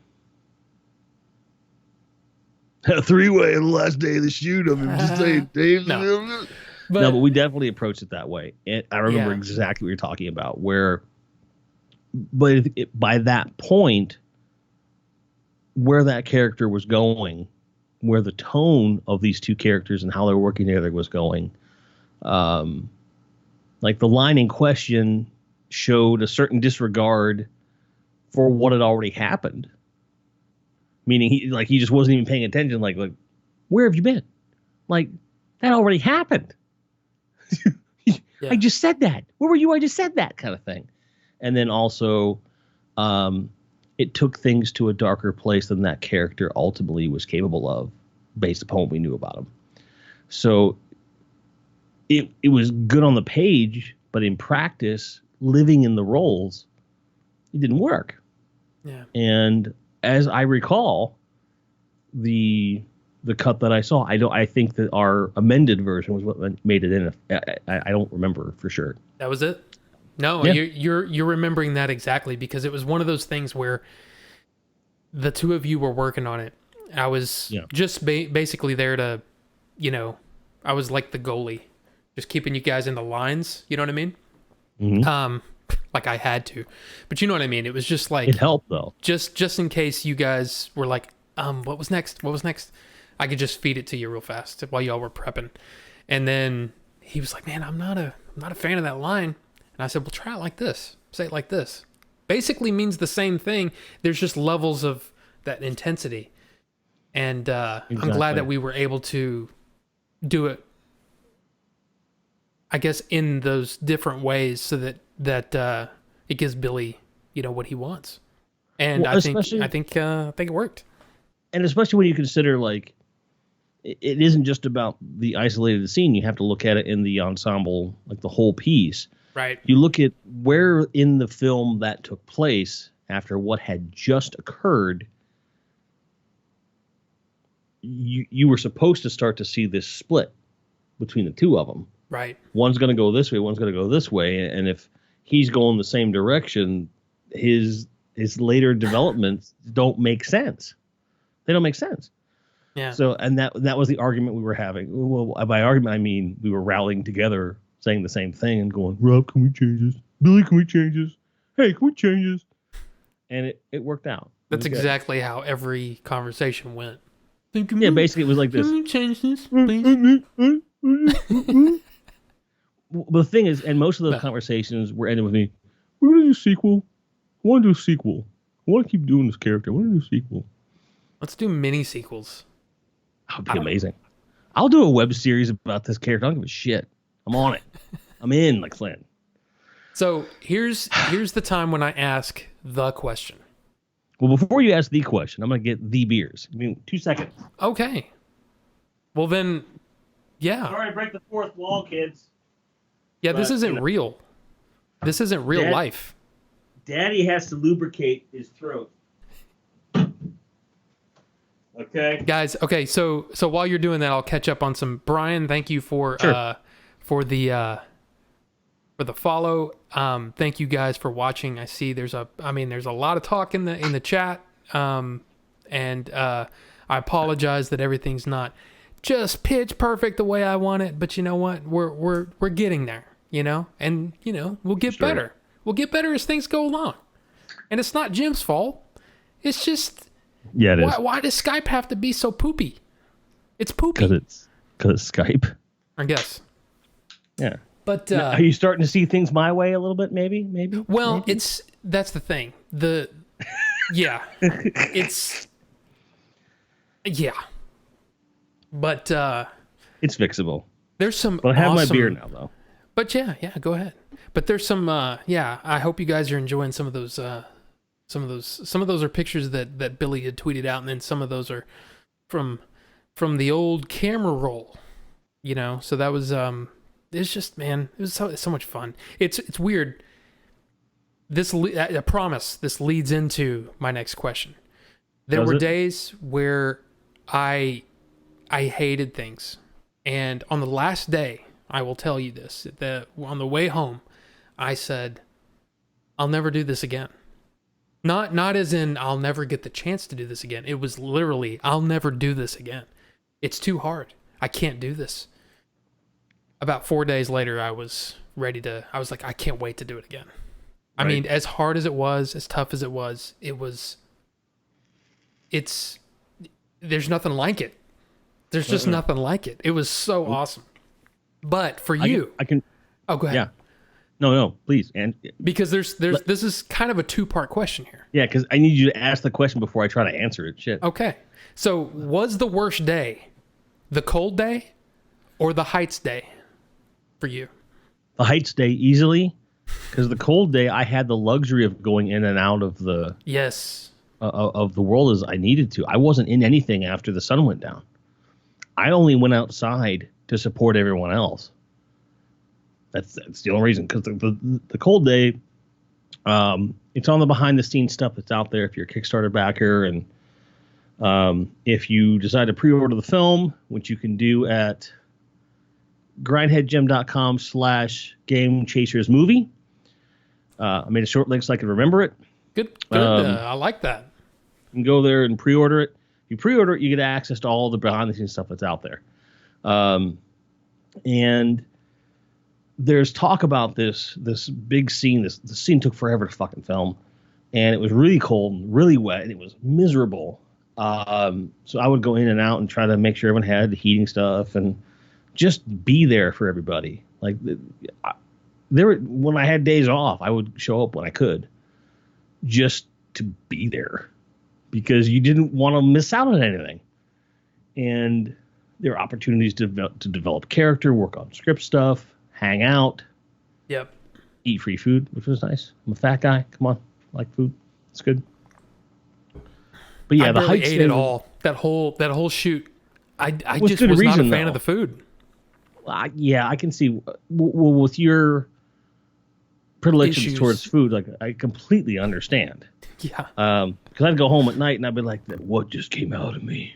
A 3-way on the last day of the shoot. I mean, just saying, Dave. No, but we definitely approached it that way. And I remember exactly what you're talking about. But by that point, where that character was going, where the tone of these two characters and how they're working together was going, the line in question showed a certain disregard for what had already happened. Meaning he just wasn't even paying attention. Like, where have you been? Like, that already happened. I just said that. Where were you? I just said that, kind of thing. And then also, it took things to a darker place than that character ultimately was capable of, based upon what we knew about him. So it was good on the page, but in practice, living in the roles, it didn't work. Yeah. And as I recall, the cut that I saw, I think that our amended version was what made it in. I don't remember for sure. That was it? No, you're remembering that exactly, because it was one of those things where the two of you were working on it. I was just basically there to, I was like the goalie, just keeping you guys in the lines. You know what I mean? Mm-hmm. like I had to. But you know what I mean? It was just like It helped though. just in case you guys were like, what was next? What was next? I could just feed it to you real fast while y'all were prepping. And then he was like, man, I'm not a fan of that line. And I said, well, try it like this. Say it like this. Basically means the same thing. There's just levels of that intensity. And Exactly. I'm glad that we were able to do it, I guess, in those different ways so that it gives Billy, what he wants. And Well, I think it worked. And especially when you consider, like, it isn't just about the isolated scene. You have to look at it in the ensemble, like the whole piece. Right. You look at where in the film that took place after what had just occurred. You were supposed to start to see this split between the two of them. Right. One's going to go this way, one's going to go this way, and if he's going the same direction, his later developments don't make sense. They don't make sense. Yeah. So, and that was the argument we were having. Well, by argument I mean we were rallying together, saying the same thing and going, Rob, can we change this? Billy, can we change this? Hey, can we change this? And it worked out. That's exactly how every conversation went. Yeah, basically it was like this. Can you change this, please? Well, the thing is, and most of those conversations were ending with me, we're going to do a sequel. I want to do a sequel. I want to keep doing this character. I want to do a sequel. Let's do mini sequels. That would be amazing. I'll do a web series about this character. I don't give a shit. I'm on it. I'm in, like Flynn. So here's the time when I ask the question. Well, before you ask the question, I'm going to get the beers. Give me 2 seconds. Okay. Well then, yeah. Sorry to break the fourth wall, kids. Yeah, this isn't real. This isn't real life. Daddy has to lubricate his throat. Okay. Guys, okay, so while you're doing that, I'll catch up on some. Brian, thank you for the follow. Thank you guys for watching. I see there's a lot of talk in the chat. And I apologize that everything's not just pitch perfect the way I want it, but you know what? We're getting there, and we'll get better. We'll get better as things go along. And it's not Jim's fault. It's just it is. Why does Skype have to be so poopy? It's poopy. Because it's Skype. I guess. Yeah. But now, are you starting to see things my way a little bit? Maybe. Well, that's the thing. It's But it's fixable. There's some. But I have my beer now, though. But yeah, go ahead. But there's some. I hope you guys are enjoying some of those. Some of those are pictures that Billy had tweeted out, and then some of those are from the old camera roll. So that was it's just, man, it was so much fun. It's weird. I promise this leads into my next question. There were days where I hated things, and on the last day, I will tell you this: on the way home, I said, "I'll never do this again." Not as in I'll never get the chance to do this again. It was literally I'll never do this again. It's too hard. I can't do this. About 4 days later, I was like, I can't wait to do it again. Right. I mean, as hard as it was, as tough as it was, there's nothing like it. There's just nothing like it. It was so awesome. But for you, I can. Oh, go ahead. Yeah. No, please. And because this is kind of a two-part question here. Yeah, because I need you to ask the question before I try to answer it. Shit. Okay. So, was the worst day the cold day or the heights day for you? The heights day easily, because the cold day I had the luxury of going in and out of the of the world as I needed to. I wasn't in anything after the sun went down. I only went outside to support everyone else. That's the only reason, because the cold day, it's on the behind the scenes stuff that's out there if you're a Kickstarter backer, and if you decide to pre-order the film, which you can do at grindheadjim.com/GameChasersMovie. I made a short link so I can remember it. Good. I like that. You can go there and pre-order it. If you pre-order it, you get access to all the behind the scenes stuff that's out there. And there's talk about this big scene. The scene took forever to fucking film, and it was really cold, and really wet, and it was miserable. So I would go in and out and try to make sure everyone had the heating stuff and just be there for everybody. Like when I had days off, I would show up when I could, just to be there, because you didn't want to miss out on anything. And there are opportunities to develop character, work on script stuff, hang out. Yep. Eat free food, which was nice. I'm a fat guy. Come on, I like food. It's good. But yeah, I the barely heights ate it all. That whole shoot. I just was not a fan of the food. Yeah, I can see. Well, with your predilections Issues. towards food, like I completely understand. Yeah. Because I'd go home at night and I'd be like, "What just came out of me?"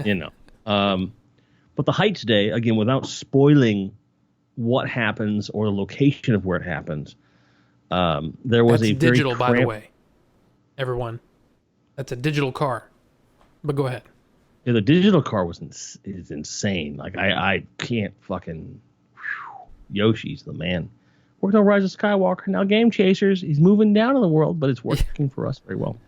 you know. But the Heights Day, again, without spoiling what happens or the location of where it happens, there was That's a digital, very by the way. Everyone, that's a digital car. But go ahead. Yeah, the digital car is insane. Like I can't fucking. Yoshi's the man. Worked on Rise of Skywalker. Now Game Chasers. He's moving down in the world, but it's working for us very well.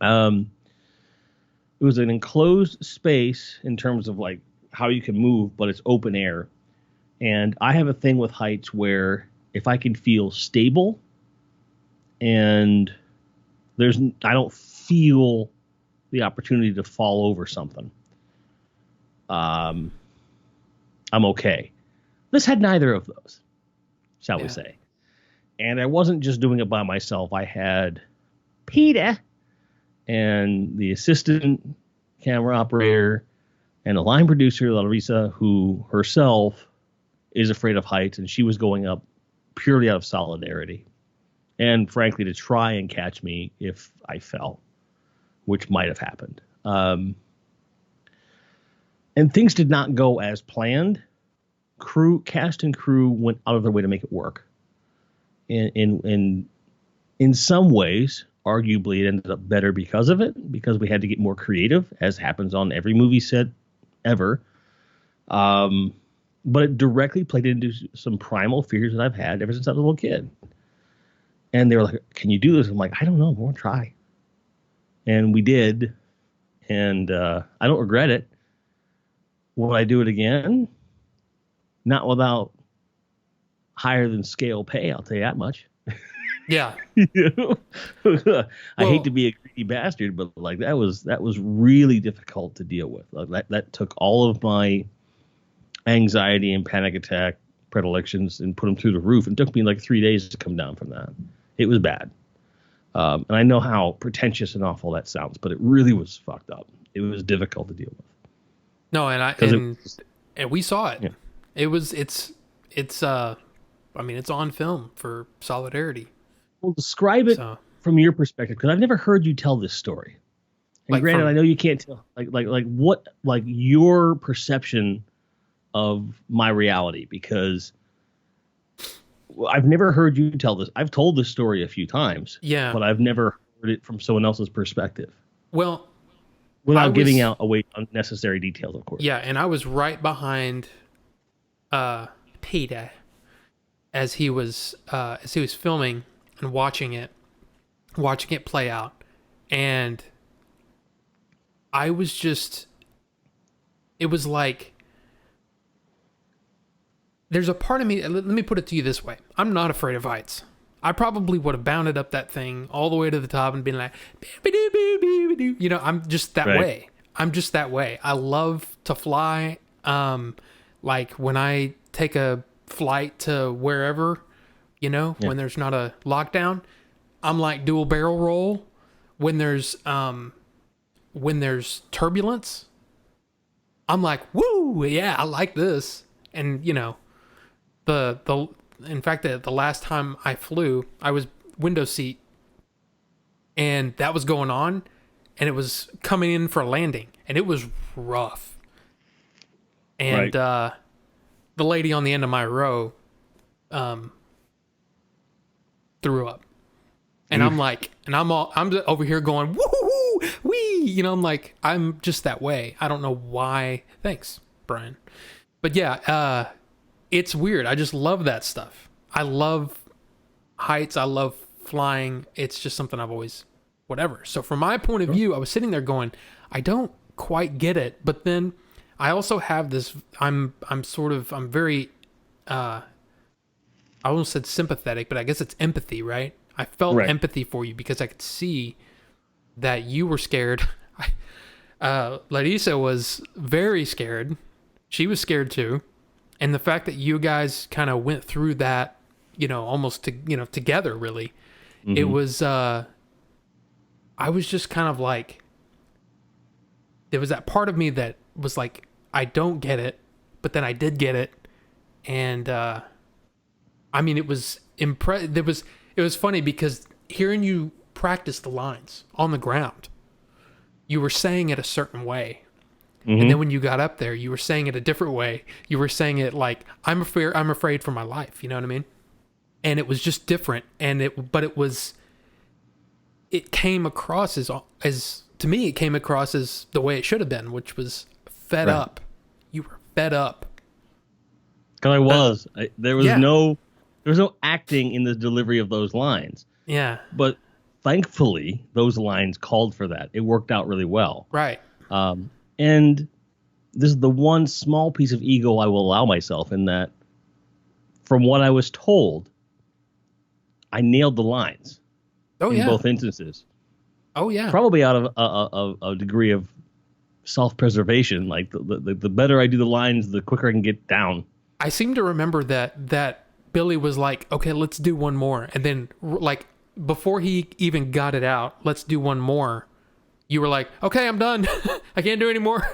It was an enclosed space in terms of like how you can move, but it's open air. And I have a thing with heights where if I can feel stable and I don't feel the opportunity to fall over something, I'm okay. This had neither of those, shall we say. And I wasn't just doing it by myself. I had Peter and the assistant camera operator and the line producer, Larissa, who herself is afraid of heights, and she was going up purely out of solidarity. And frankly, to try and catch me if I fell, which might have happened. And things did not go as planned. Cast and crew went out of their way to make it work. In some ways, arguably, it ended up better because of it, because we had to get more creative, as happens on every movie set ever. But it directly played into some primal fears that I've had ever since I was a little kid. And they were like, "Can you do this?" I'm like, "I don't know. We're gonna try." And we did, and I don't regret it. Will I do it again? Not without higher than scale pay, I'll tell you that much. Yeah. I hate to be a greedy bastard, but like that was really difficult to deal with. Like that took all of my anxiety and panic attack predilections and put them through the roof. It took me like 3 days to come down from that. It was bad. And I know how pretentious and awful that sounds, but it really was fucked up. It was difficult to deal with. No, and we saw it. Yeah. It's on film for solidarity. Well, describe it from your perspective, because I've never heard you tell this story. And like granted, I know you can't tell. Like your perception of my reality, because I've never heard you tell this. I've told this story a few times. Yeah. But I've never heard it from someone else's perspective. Well, without giving out away unnecessary details, of course. Yeah, and I was right behind Peter as he was filming and watching it play out, and I was just, it was like, there's a part of me, let me put it to you this way. I'm not afraid of heights. I probably would have bounded up that thing all the way to the top and been like, you know, I'm just that way. I'm just that way. I love to fly. Like when I take a flight to wherever, you know, when there's not a lockdown, I'm like dual barrel roll. When there's turbulence, I'm like, woo, yeah, I like this. And you know, in fact, the last time I flew, I was window seat, and that was going on, and it was coming in for a landing, and it was rough. And the lady on the end of my row threw up. And I'm like, I'm over here going, woo, wee, you know, I'm like, I'm just that way. I don't know why. Thanks, Brian. But yeah, it's weird. I just love that stuff. I love heights. I love flying. It's just something I've always, whatever. So from my point of view, I was sitting there going, I don't quite get it. But then I also have this, I'm very, I almost said sympathetic, but I guess it's empathy, right? I felt empathy for you because I could see that you were scared. Larissa was very scared. She was scared too. And the fact that you guys kind of went through that, almost together really, it was, I was just kind of like, there was that part of me that was like, I don't get it, but then I did get it. And, I mean, it was it was funny because hearing you practice the lines on the ground, you were saying it a certain way. And then when you got up there, you were saying it a different way. You were saying it like, I'm afraid for my life. You know what I mean? And it was just different. But it came across as to me, it came across as the way it should have been, which was fed up. You were fed up. Because I was. There was no acting in the delivery of those lines. Yeah. But thankfully, those lines called for that. It worked out really well. Right. And this is the one small piece of ego I will allow myself in that, from what I was told, I nailed the lines in both instances. Oh, yeah. Probably out of a degree of self-preservation. Like, the better I do the lines, the quicker I can get down. I seem to remember that Billy was like, okay, let's do one more. And then, like, before he even got it out, let's do one more. You were like, okay, I'm done. I can't do any more.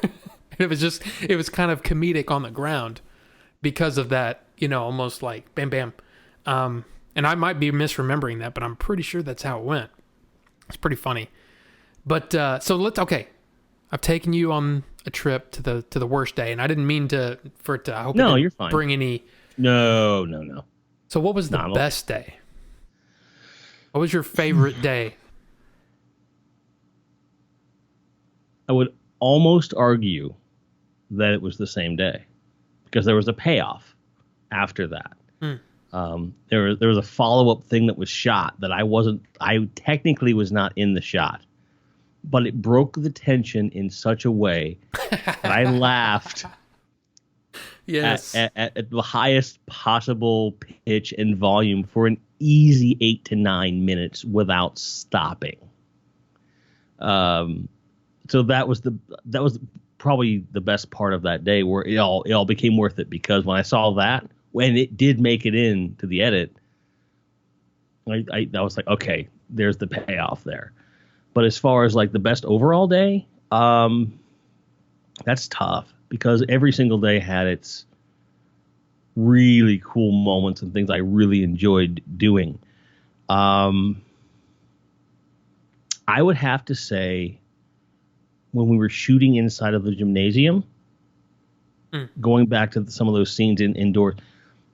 And it was kind of comedic on the ground because of that, almost like bam, bam. And I might be misremembering that, but I'm pretty sure that's how it went. It's pretty funny. But, so I've taken you on a trip to the worst day, and I didn't mean I hope you're fine. Bring any. No. So what was the best day? What was your favorite day? I would almost argue that it was the same day because there was a payoff after that. There was a follow-up thing that was shot that I technically was not in the shot, but it broke the tension in such a way that I laughed at the highest possible pitch and volume for an easy 8 to 9 minutes without stopping. So that was probably the best part of that day, where it all became worth it, because when I saw that, when it did make it into the edit, I was like, okay, there's the payoff there. But as far as like the best overall day, that's tough, because every single day had its really cool moments and things I really enjoyed doing. I would have to say, when we were shooting inside of the gymnasium, going back to some of those scenes indoors,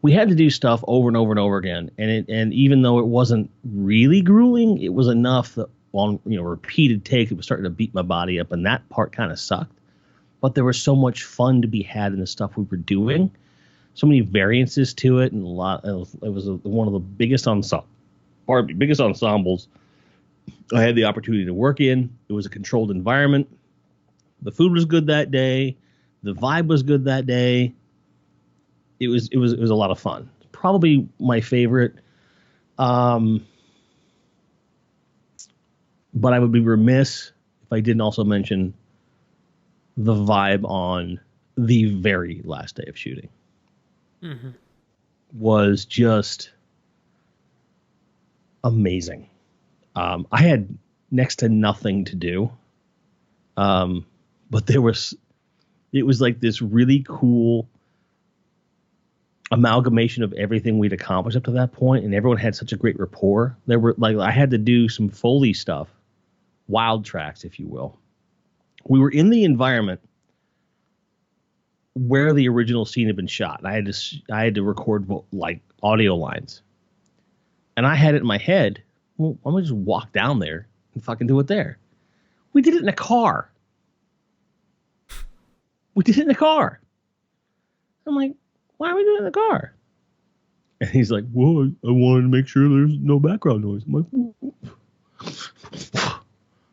we had to do stuff over and over and over again. And even though it wasn't really grueling, it was enough that on repeated takes, it was starting to beat my body up, and that part kind of sucked. But there was so much fun to be had in the stuff we were doing. So many variances to it, and it was one of the biggest ensembles I had the opportunity to work in. It was a controlled environment. The food was good that day. The vibe was good that day. It was a lot of fun. Probably my favorite. But I would be remiss if I didn't also mention the vibe on the very last day of shooting. Was just amazing. I had next to nothing to do. But it was like this really cool amalgamation of everything we'd accomplished up to that point, and everyone had such a great rapport. There were I had to do some Foley stuff, wild tracks, if you will. We were in the environment where the original scene had been shot, and I had to record like audio lines, and I had it in my head. Well, I'm gonna just walk down there and fucking do it there. We did it in a car. I'm like, why are we doing it in the car? And he's like, well, I wanted to make sure there's no background noise. I'm like,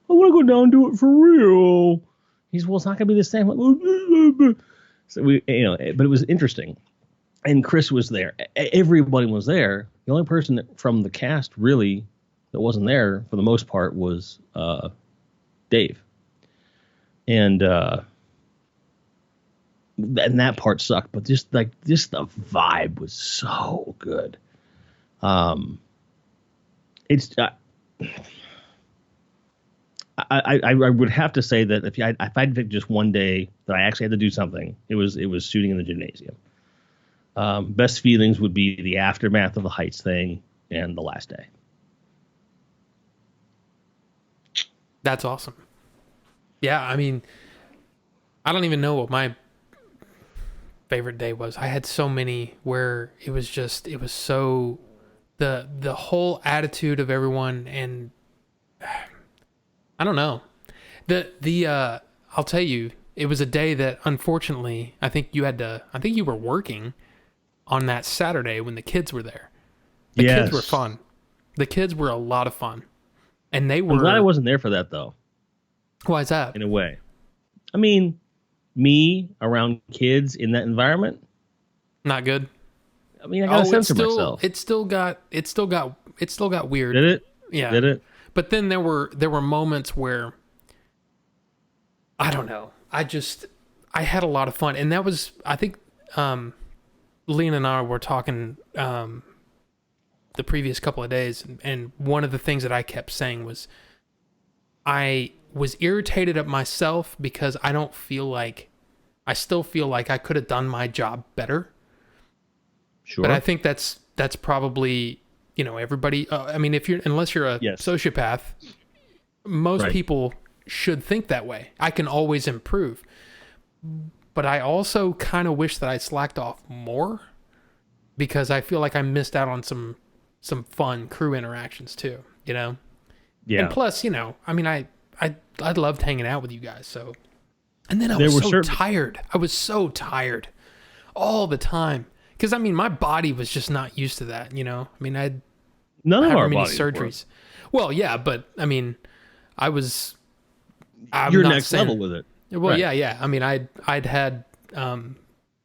I want to go down and do it for real. He's, well, it's not going to be the same. So we, but it was interesting. And Chris was there. Everybody was there. The only person from the cast really that wasn't there for the most part was Dave. And that part sucked, but just the vibe was so good. It's I would have to say that if I'd pick just one day that I actually had to do something, it was shooting in the gymnasium. Best feelings would be the aftermath of the Heights thing and the last day. That's awesome. Yeah, I mean, I don't even know what my favorite day was. I had so many where it was so the whole attitude of everyone, and I don't know. I'll tell you, it was a day that unfortunately I think you were working on that Saturday when the kids were there. The kids were fun. The kids were a lot of fun. And they were. I'm glad I wasn't there for that though. Why is that? In a way. I mean, me around kids in that environment, not good. I mean, I gotta censor myself. It still got weird. Did it? Yeah. Did it? But then there were moments where I don't know. I had a lot of fun, and that was, I think, Lean and I were talking the previous couple of days, and one of the things that I kept saying was I was irritated at myself because I still feel like I could have done my job better. Sure. But I think that's probably, everybody, I mean, unless you're a sociopath, most people should think that way. I can always improve. But I also kind of wish that I slacked off more because I feel like I missed out on some fun crew interactions too, Yeah. And plus, I mean, I loved hanging out with you guys. So, and then I was so tired. I was so tired all the time. Cause I mean, my body was just not used to that, I mean, none of our many bodies surgeries. Well, yeah, but I mean, you're next level with it. Well, yeah. I mean, I'd had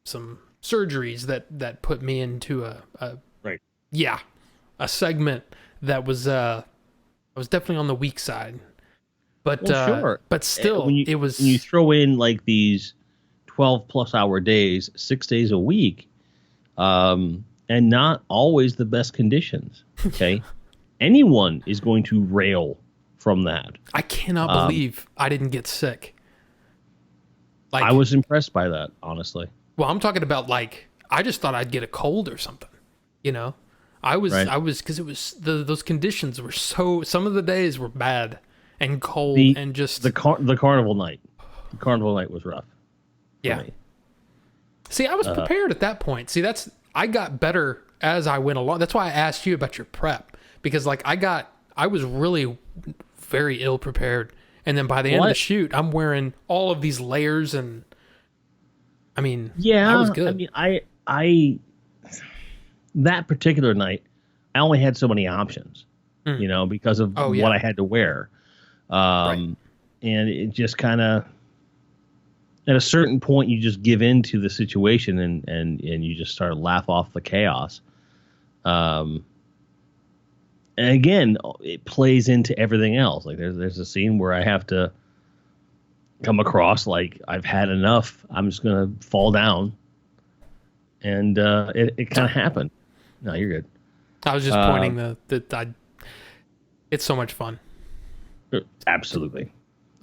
some surgeries that put me into a segment that was I was definitely on the weak side. But sure. But still, it was when you throw in like these 12+ hour days, 6 days a week, and not always the best conditions. Okay, anyone is going to rail from that. I cannot believe I didn't get sick. Like, I was impressed by that, honestly. Well, I'm talking about I just thought I'd get a cold or something. I was because it was those conditions were some of the days were bad and cold and just the carnival night. The carnival night was rough. Yeah. See, I was prepared at that point. See, I got better as I went along. That's why I asked you about your prep because I was really very ill prepared. And then by the end of the shoot, I'm wearing all of these layers, and I mean, I was good. I mean, that particular night, I only had so many options, because of what I had to wear, and it just kind of, at a certain point, you just give in to the situation, and you just start to laugh off the chaos. And again, it plays into everything else. Like there's a scene where I have to come across like I've had enough. I'm just gonna fall down, and it kind of happened. No, you're good. I was just pointing that it's so much fun. Absolutely,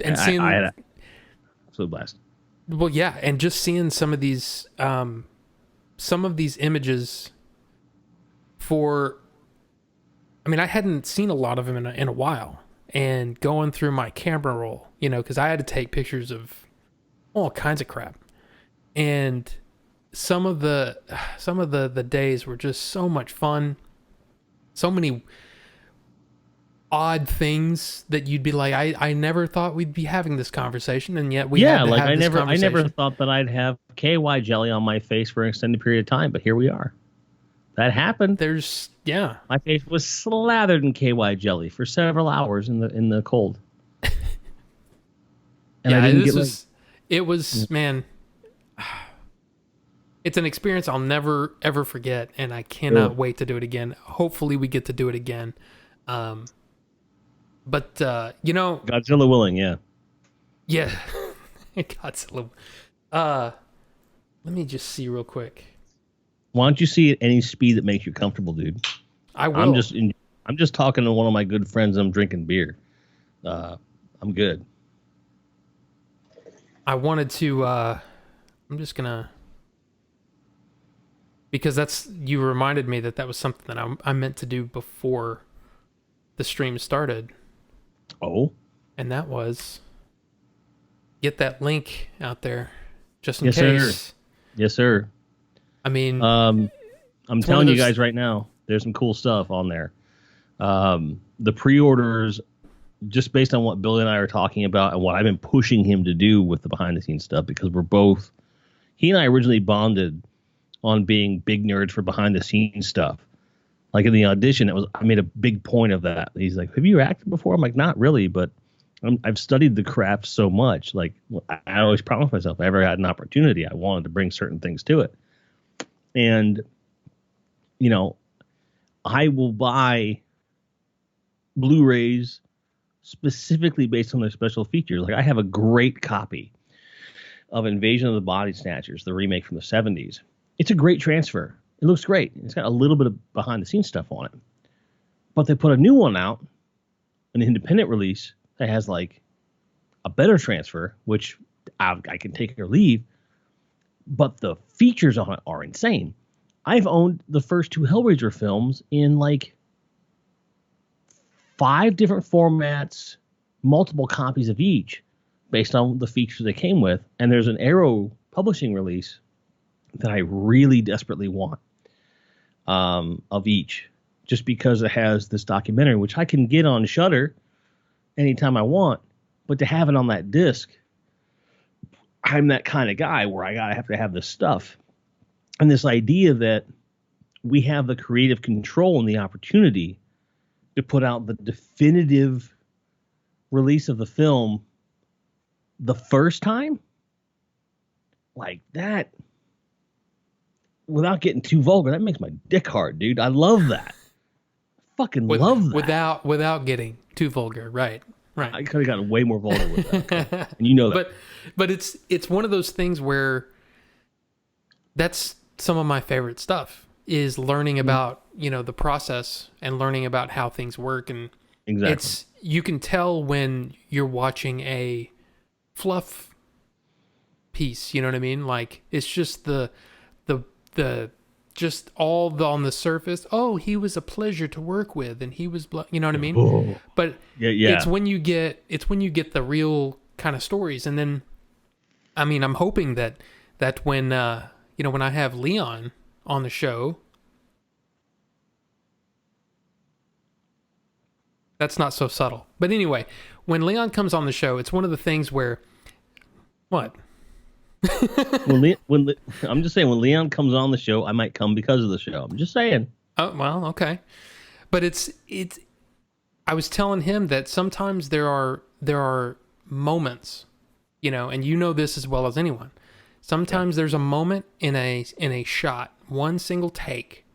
and seeing I had an absolute blast. Well, yeah, and just seeing some of these images I mean, I hadn't seen a lot of them in a while, and going through my camera roll, because I had to take pictures of all kinds of crap, and some of the days were just so much fun, so many odd things that you'd be like, I never thought we'd be having this conversation, and yet we Yeah, had to like have this I never conversation. thought that I'd have KY jelly on my face for an extended period of time, but here we are. That happened. Yeah. My face was slathered in KY jelly for several hours in the cold, and I Yeah, didn't get like. it was, man, it's an experience I'll never ever forget, and I cannot Sure. wait to do it again. Hopefully, we get to do it again. Um, but Godzilla willing, yeah. yeah, Godzilla. Uh, Let me just see real quick. Why don't you see at any speed that makes you comfortable, dude? I I'm will. just I'm just talking to one of my good friends. I'm drinking beer. I'm good. I wanted to. I'm just gonna, because you reminded me that was something that I meant to do before the stream started, Oh, and that was get that link out there just in yes, sir. case. Yes, sir. I mean, I'm it's one of telling you those. guys right now, there's some cool stuff on there. The pre-orders, just based on what Billy and I are talking about and what I've been pushing him to do with the behind-the-scenes stuff, because he and I originally bonded on being big nerds for behind-the-scenes stuff. Like in the audition, I made a big point of that. He's like, "Have you acted before?" I'm like, "Not really, but I've studied the craft so much. Like, I always promised myself, if I ever had an opportunity, I wanted to bring certain things to it." And you know, I will buy Blu-rays specifically based on their special features. Like, I have a great copy of Invasion of the Body Snatchers, the remake from the 70s. It's a great transfer. It looks great. It's got a little bit of behind-the-scenes stuff on it. But they put a new one out, an independent release that has like a better transfer, which I can take or leave. But the features on it are insane. I've owned the first two Hellraiser films in like 5 different formats, multiple copies of each, based on the features they came with. And there's an Arrow publishing release that I really desperately want, of each, just because it has this documentary, which I can get on Shudder anytime I want. But to have it on that disc, I'm that kind of guy where I gotta have to have this stuff. And this idea that we have the creative control and the opportunity to put out the definitive release of the film the first time, like that, without getting too vulgar, that makes my dick hard, dude. I love that. Fucking love that. Without getting too vulgar, right? Right. I could have gotten way more vulgar with that. And you know that. But it's one of those things where that's some of my favorite stuff is learning about, the process and learning about how things work. And Exactly. you can tell when you're watching a fluff piece, you know what I mean? Like, it's just the just all on the surface. Oh, he was a pleasure to work with, and he was, you know what I mean? Oh. But Yeah. it's when you get the real kind of stories. And then, I mean, I'm hoping that when when I have Leon on the show, that's not so subtle. But anyway, when Leon comes on the show, it's one of the things where, what? I'm just saying, when Leon comes on the show, I might come because of the show. I'm just saying. Oh, well, okay. But it's I was telling him that sometimes there are moments, and you know this as well as anyone. Sometimes there's a moment in a shot, one single take,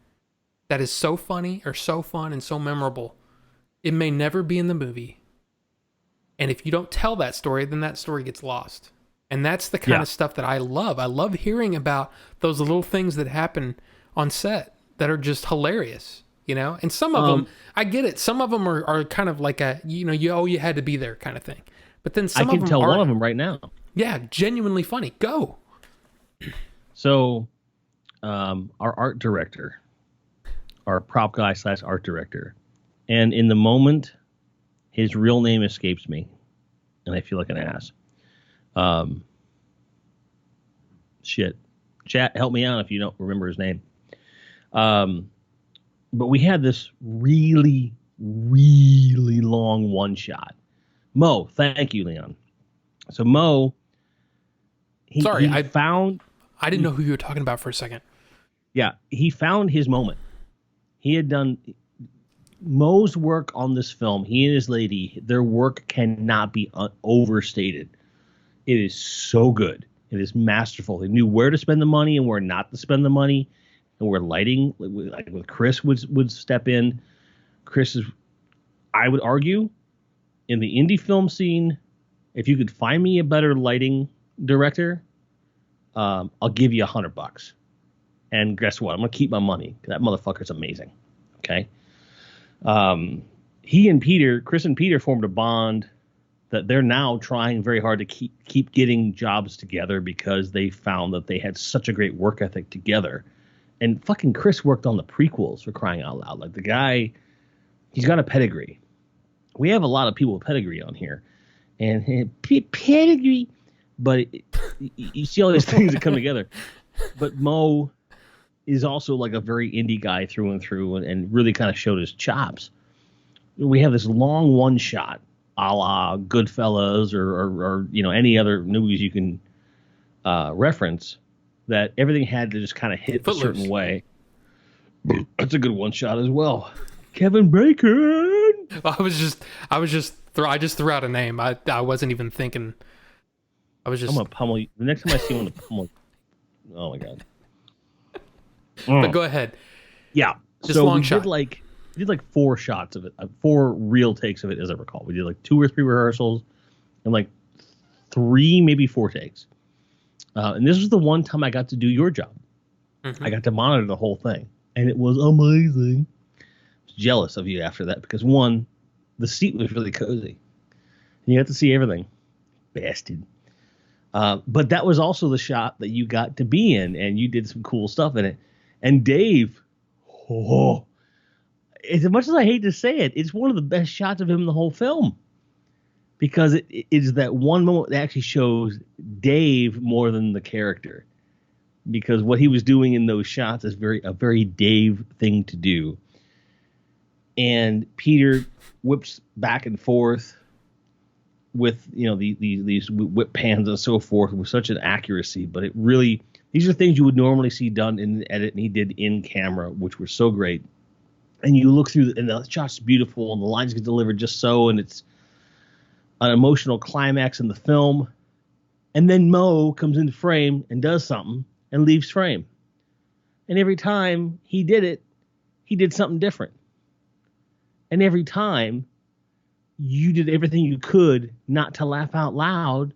that is so funny or so fun and so memorable. It may never be in the movie. And if you don't tell that story, then that story gets lost. And that's the kind of stuff that I love. I love hearing about those little things that happen on set that are just hilarious, And some of them, I get it. Some of them are kind of like you had to be there kind of thing. But then some I of can them tell are, one of them right now. yeah, genuinely funny. Go. So, our art director, our prop guy / art director, and in the moment, his real name escapes me, and I feel like an ass. Shit. Chat, help me out if you don't remember his name. But we had this really, really long one shot. Mo, thank you, Leon. So Mo, Sorry, he found. I didn't know who you were talking about for a second. Yeah, he found his moment. He had done Mo's work on this film. He and his lady, their work cannot be overstated. It is so good. It is masterful. They knew where to spend the money and where not to spend the money, and where lighting, like with Chris would step in. Chris is, I would argue, in the indie film scene, if you could find me a better lighting director, I'll give you $100. And guess what? I'm gonna keep my money. That motherfucker's amazing. Okay. He and Peter, Chris and Peter, formed a bond that they're now trying very hard to keep getting jobs together because they found that they had such a great work ethic together. And fucking Chris worked on the prequels, for crying out loud. Like, the guy, he's got a pedigree. We have a lot of people with pedigree on here, and pedigree, but you see all these things that come together. But Mo is also like a very indie guy through and through, and really kind of showed his chops. We have this long one shot, a la Goodfellas or any other movies you can reference, that everything had to just kind of hit a certain way. That's a good one shot as well. Kevin Bacon. I just threw out a name. I wasn't even thinking. I was just. I'm gonna pummel you. The next time I see one, to pummel. Oh my god. But go ahead. Yeah. Just so long we shot. did like 4 shots of it, 4 real takes of it, as I recall. We did like 2 or 3 rehearsals and like 3, maybe 4 takes. And this was the one time I got to do your job. Mm-hmm. I got to monitor the whole thing, and it was amazing. I was jealous of you after that because, one, the seat was really cozy. And you got to see everything. Bastard. But that was also the shot that you got to be in, and you did some cool stuff in it. And Dave, as much as I hate to say it, it's one of the best shots of him in the whole film. Because it is that one moment that actually shows Dave more than the character. Because what he was doing in those shots is a very Dave thing to do. And Peter whips back and forth with these whip pans and so forth with such an accuracy, but it really, these are things you would normally see done in the edit, and he did in camera, which were so great. And you look through, and the shot's beautiful, and the lines get delivered just so, and it's an emotional climax in the film. And then Mo comes into frame and does something and leaves frame. And every time he did it, he did something different. And every time you did everything you could not to laugh out loud,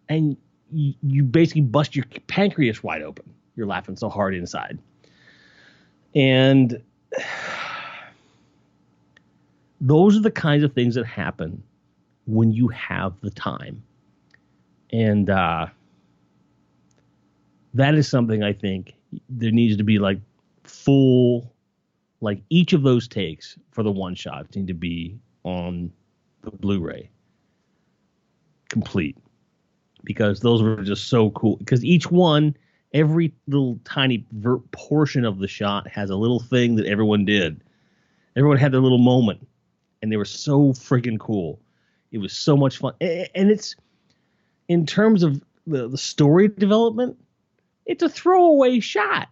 and you basically bust your pancreas wide open. You're laughing so hard inside. And those are the kinds of things that happen when you have the time. And that is something I think there needs to be like full, like each of those takes for the one shot need to be on the Blu-ray complete, because those were just so cool. Because each one, every little tiny portion of the shot has a little thing that everyone did. Everyone had their little moment, and they were so freaking cool. It was so much fun. And it's, in terms of the story development, it's a throwaway shot.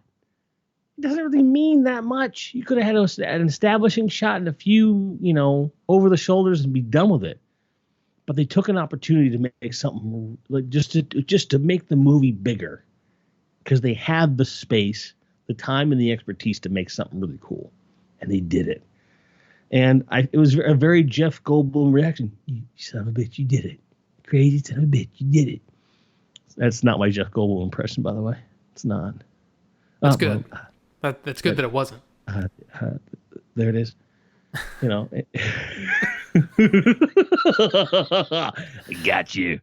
It doesn't really mean that much. You could have had an establishing shot and a few, over the shoulders and be done with it. But they took an opportunity to make something like just to make the movie bigger, because they had the space, the time, and the expertise to make something really cool, and they did it. And it was a very Jeff Goldblum reaction. You son of a bitch, you did it. Crazy son of a bitch, you did it. That's not my Jeff Goldblum impression, by the way. It's not. That's good. That's good that it wasn't. There it is. Got you.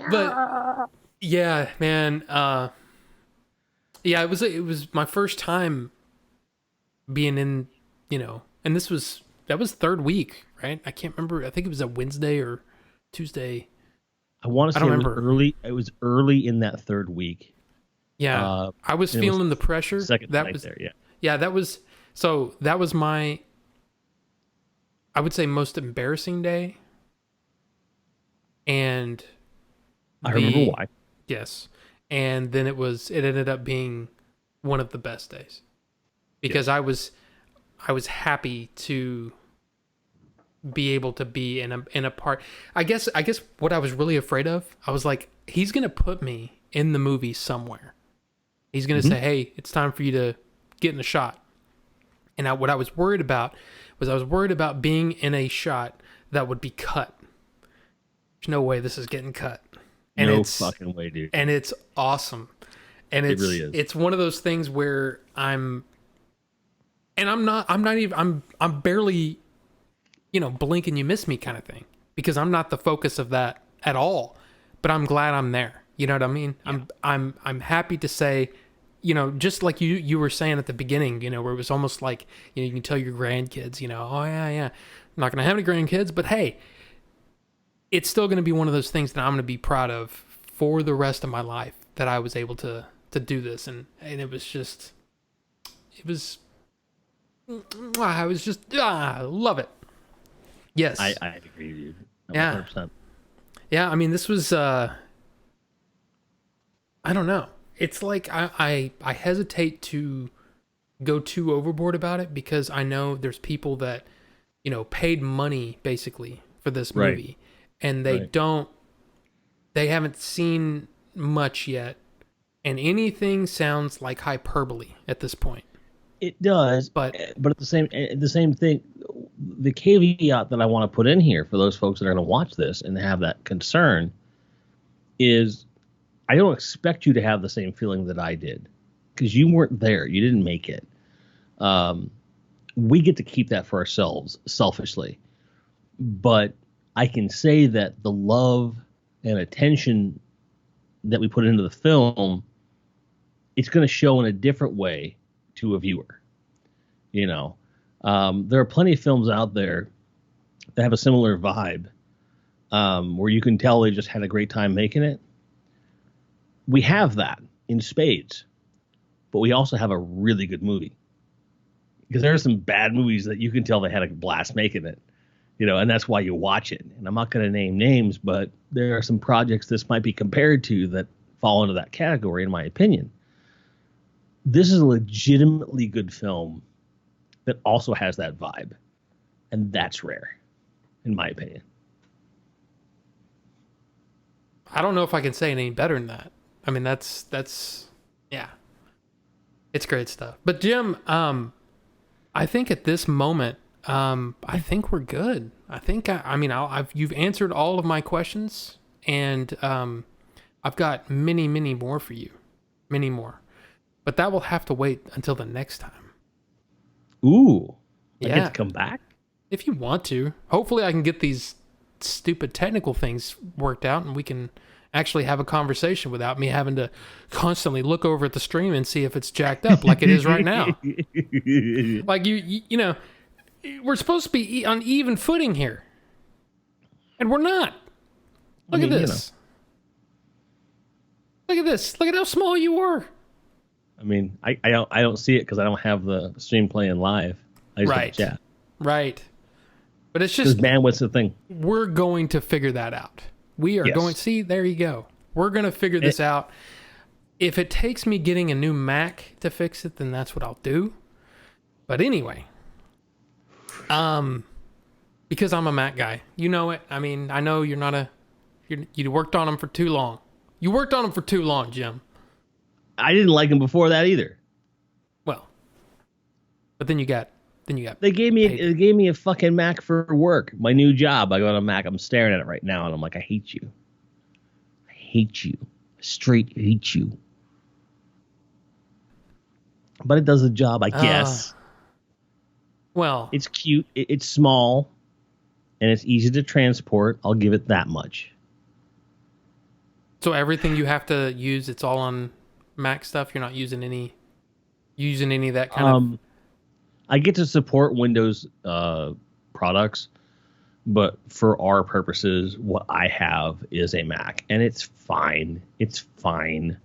But yeah, man. It was my first time being in, and that was third week, right? I can't remember. I think it was a Wednesday or Tuesday. I want to say it was early in that third week. Yeah, I was feeling the pressure. Second night there, yeah. Yeah, that was my I would say most embarrassing day, and I remember why. Yes, and then it ended up being one of the best days because I was happy to be able to be in a part. I guess what I was really afraid of, I was like, he's gonna put me in the movie somewhere. He's gonna say, "Hey, it's time for you to get in the shot." And what I was worried about being in a shot that would be cut. There's no way this is getting cut. And no fucking way, dude. And it's awesome. And it really is. It's one of those things where I'm barely, blink and you miss me kind of thing, because I'm not the focus of that at all, but I'm glad I'm there. You know what I mean? Yeah. I'm happy to say, just like you were saying at the beginning, where it was almost like, you can tell your grandkids, oh yeah, I'm not going to have any grandkids, but hey, it's still going to be one of those things that I'm going to be proud of for the rest of my life, that I was able to do this. And it was just, I love it. Yes. I agree with you. 100%. Yeah. Yeah. I mean, this was, I don't know. It's like, I hesitate to go too overboard about it, because I know there's people that, paid money basically for this movie. Right. And they haven't seen much yet, and anything sounds like hyperbole at this point. It does, but at the same thing, the caveat that I want to put in here for those folks that are going to watch this and have that concern is, I don't expect you to have the same feeling that I did, because you weren't there, you didn't make it. We get to keep that for ourselves selfishly, but I can say that the love and attention that we put into the film, it's going to show in a different way to a viewer. There are plenty of films out there that have a similar vibe, where you can tell they just had a great time making it. We have that in spades, but we also have a really good movie, because there are some bad movies that you can tell they had a blast making it. And that's why you watch it. And I'm not going to name names, but there are some projects this might be compared to that fall into that category, in my opinion. This is a legitimately good film that also has that vibe. And that's rare, in my opinion. I don't know if I can say any better than that. I mean, that's yeah. It's great stuff. But Jim, I think at this moment, I think we're good. I think you've answered all of my questions, and I've got many, many more for you, many more, but that will have to wait until the next time. Ooh, I get to come back if you want to. Hopefully, I can get these stupid technical things worked out, and we can actually have a conversation without me having to constantly look over at the stream and see if it's jacked up like it is right now. Like we're supposed to be on even footing here, and we're not. Look at this. Look at this. Look at how small you were. I mean, I don't see it because I don't have the stream playing live. I just have chat. Right. But it's just bandwidth's the thing. We're going to figure that out. We are going. See, there you go. We're going to figure this out. If it takes me getting a new Mac to fix it, then that's what I'll do. But anyway. Because I'm a Mac guy, you know it. I mean, I know you're not you worked on them for too long. You worked on them for too long, Jim. I didn't like them before that either. Well, but then you got. They gave me a fucking Mac for work. My new job. I got a Mac. I'm staring at it right now, and I'm like, I hate you. I hate you. Straight hate you. But it does the job, I guess. Well, it's cute. It's small, and it's easy to transport. I'll give it that much. So everything you have to use, it's all on Mac stuff. You're not using any of that kind of. I get to support Windows products, but for our purposes, what I have is a Mac, and it's fine. It's fine.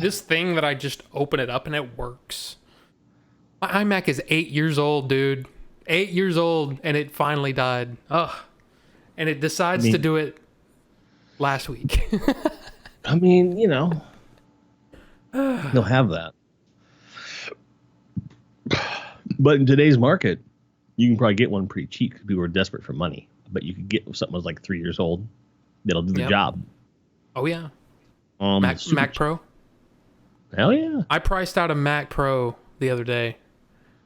This thing that I just open it up and it works. My iMac is 8 years old, dude. 8 years old, and it finally died. Ugh. And it decides to do it last week. I mean, they'll have that. But in today's market, you can probably get one pretty cheap because people are desperate for money. But you could get something that's like 3 years old that'll do the job. Oh, yeah. Mac Pro? Hell yeah. I priced out a Mac Pro the other day.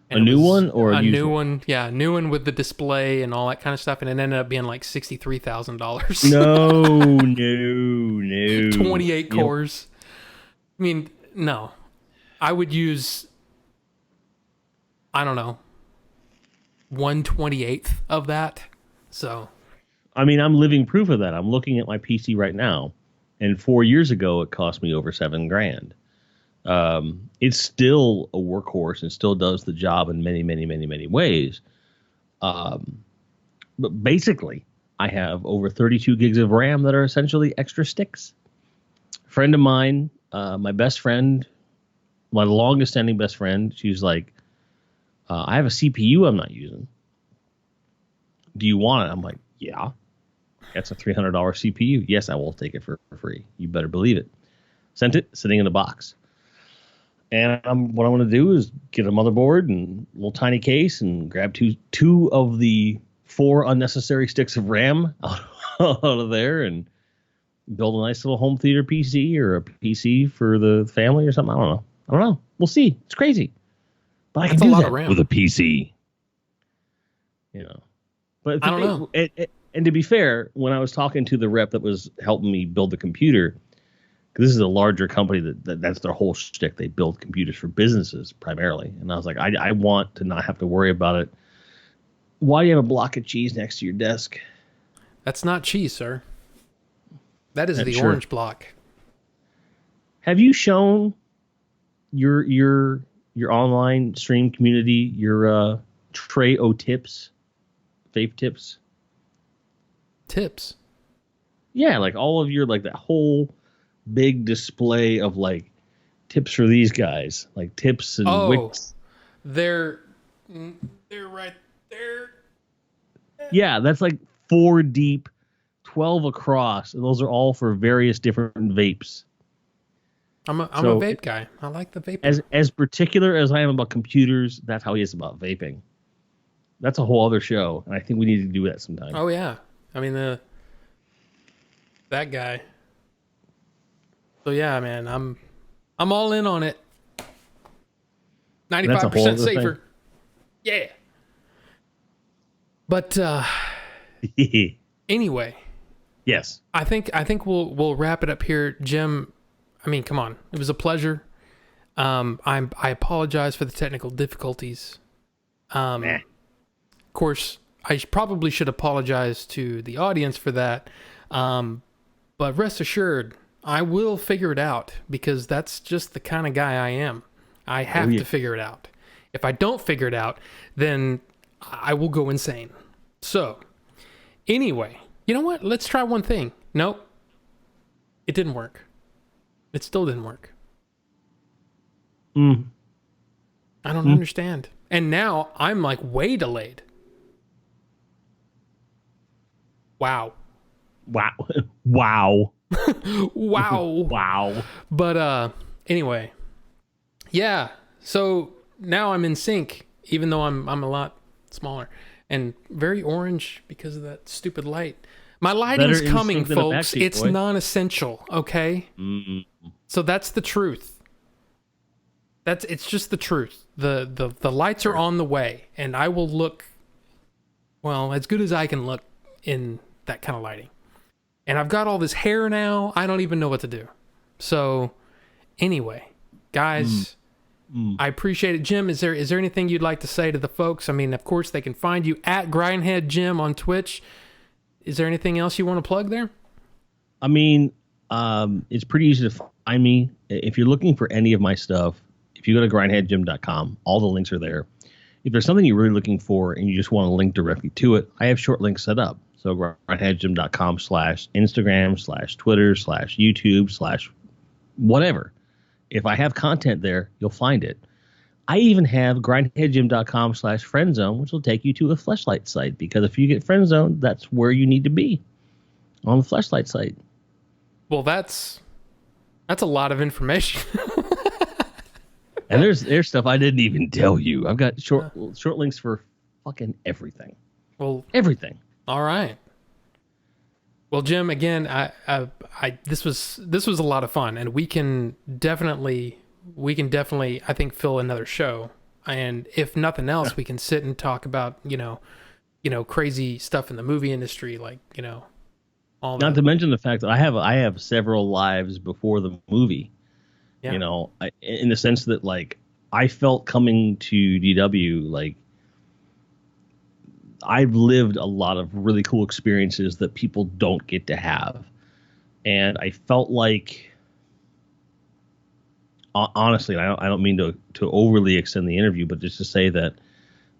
A new one or a new one? Yeah, new one with the display and all that kind of stuff, and it ended up being like $63,000. No. 28 cores. I mean, no. I would use, I don't know, 1/28th of that. So, I mean, I'm living proof of that. I'm looking at my PC right now, and 4 years ago it cost me over $7,000. It's still a workhorse and still does the job in many, many, many, many ways. But basically, I have over 32 gigs of RAM that are essentially extra sticks. A friend of mine, my best friend, my longest standing best friend, she's like, I have a CPU I'm not using. Do you want it? I'm like, yeah. That's a $300 CPU. Yes, I will take it for free. You better believe it. Sent it, sitting in a box. And what I want to do is get a motherboard and a little tiny case and grab two of the 4 unnecessary sticks of RAM out of there and build a nice little home theater PC or a PC for the family or something. I don't know. We'll see. It's crazy. But I can do that with a PC. But I don't know. And to be fair, when I was talking to the rep that was helping me build the computer, because this is a larger company that's their whole shtick. They build computers for businesses primarily. And I was like, I want to not have to worry about it. Why do you have a block of cheese next to your desk? That's not cheese, sir. That is the orange block. Have you shown your online stream community your tray o tips, vape tips? Tips? Yeah, like all of your, like that whole big display of like tips for these guys, like tips and wicks. They're right there. Yeah, that's like 4 deep, 12 across, and those are all for various different vapes. I'm a vape guy. I like the vape. As particular as I am about computers, that's how he is about vaping. That's a whole other show, and I think we need to do that sometime. Oh yeah, I mean that guy. So yeah, man, I'm all in on it. 95% safer. Thing. Yeah. But anyway. Yes. I think we'll wrap it up here, Jim. I mean, come on. It was a pleasure. I apologize for the technical difficulties. Of course, I probably should apologize to the audience for that. But rest assured, I will figure it out because that's just the kind of guy I am. I have to figure it out. If I don't figure it out, then I will go insane. So, anyway, you know what? Let's try one thing. Nope. It didn't work. It still didn't work. I don't understand. And now I'm like way delayed. Wow. Wow. But anyway. Yeah. So now I'm in sync, even though I'm a lot smaller and very orange because of that stupid light. My lighting's coming, folks. It's non-essential, okay? So that's the truth. It's just the truth. The lights are on the way, and I will look, well, as good as I can look in that kind of lighting. And I've got all this hair now. I don't even know what to do. So anyway, guys, I appreciate it. Jim, is there anything you'd like to say to the folks? I mean, of course, they can find you at Grindhead Jim on Twitch. Is there anything else you want to plug there? I mean, it's pretty easy to find me. If you're looking for any of my stuff, if you go to grindheadjim.com, all the links are there. If there's something you're really looking for and you just want to link directly to it, I have short links set up. So grindheadjim.com/Instagram/Twitter/YouTube/whatever. If I have content there, you'll find it. I even have grindheadjim.com/friendzone, which will take you to a Fleshlight site, because if you get friendzoned, that's where you need to be, on the Fleshlight site. Well, that's a lot of information. And there's stuff I didn't even tell you. I've got short links for fucking everything. Well, everything. All right. Well, Jim, again, this was a lot of fun, and we can definitely, I think, fill another show. And if nothing else, we can sit and talk about, crazy stuff in the movie industry, like, all that. Not to mention the fact that I have several lives before the movie. Yeah. In the sense that, like, I felt coming to DW, like, I've lived a lot of really cool experiences that people don't get to have. And I felt like, honestly, I don't mean to overly extend the interview, but just to say that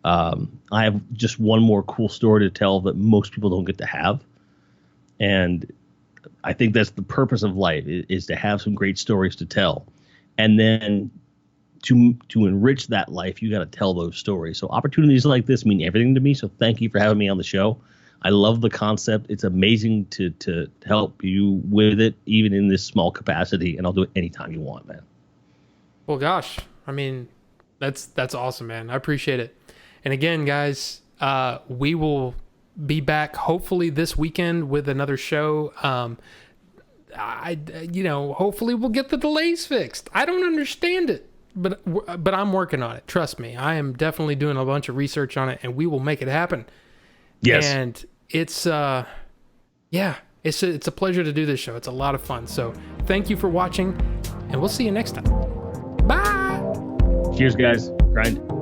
I have just one more cool story to tell that most people don't get to have. And I think that's the purpose of life, is to have some great stories to tell. And then to enrich that life, you got to tell those stories. So opportunities like this mean everything to me. So thank you for having me on the show. I love the concept. It's amazing to help you with it, even in this small capacity. And I'll do it anytime you want, man. Well, gosh, I mean, that's awesome, man. I appreciate it. And again, guys, we will be back hopefully this weekend with another show. Hopefully we'll get the delays fixed. I don't understand it, but I'm working on it. Trust me. I am definitely doing a bunch of research on it, and we will make it happen. Yes. And it's it's a pleasure to do this show. It's a lot of fun. So thank you for watching, and we'll see you next time. Bye. Cheers, guys. Grind.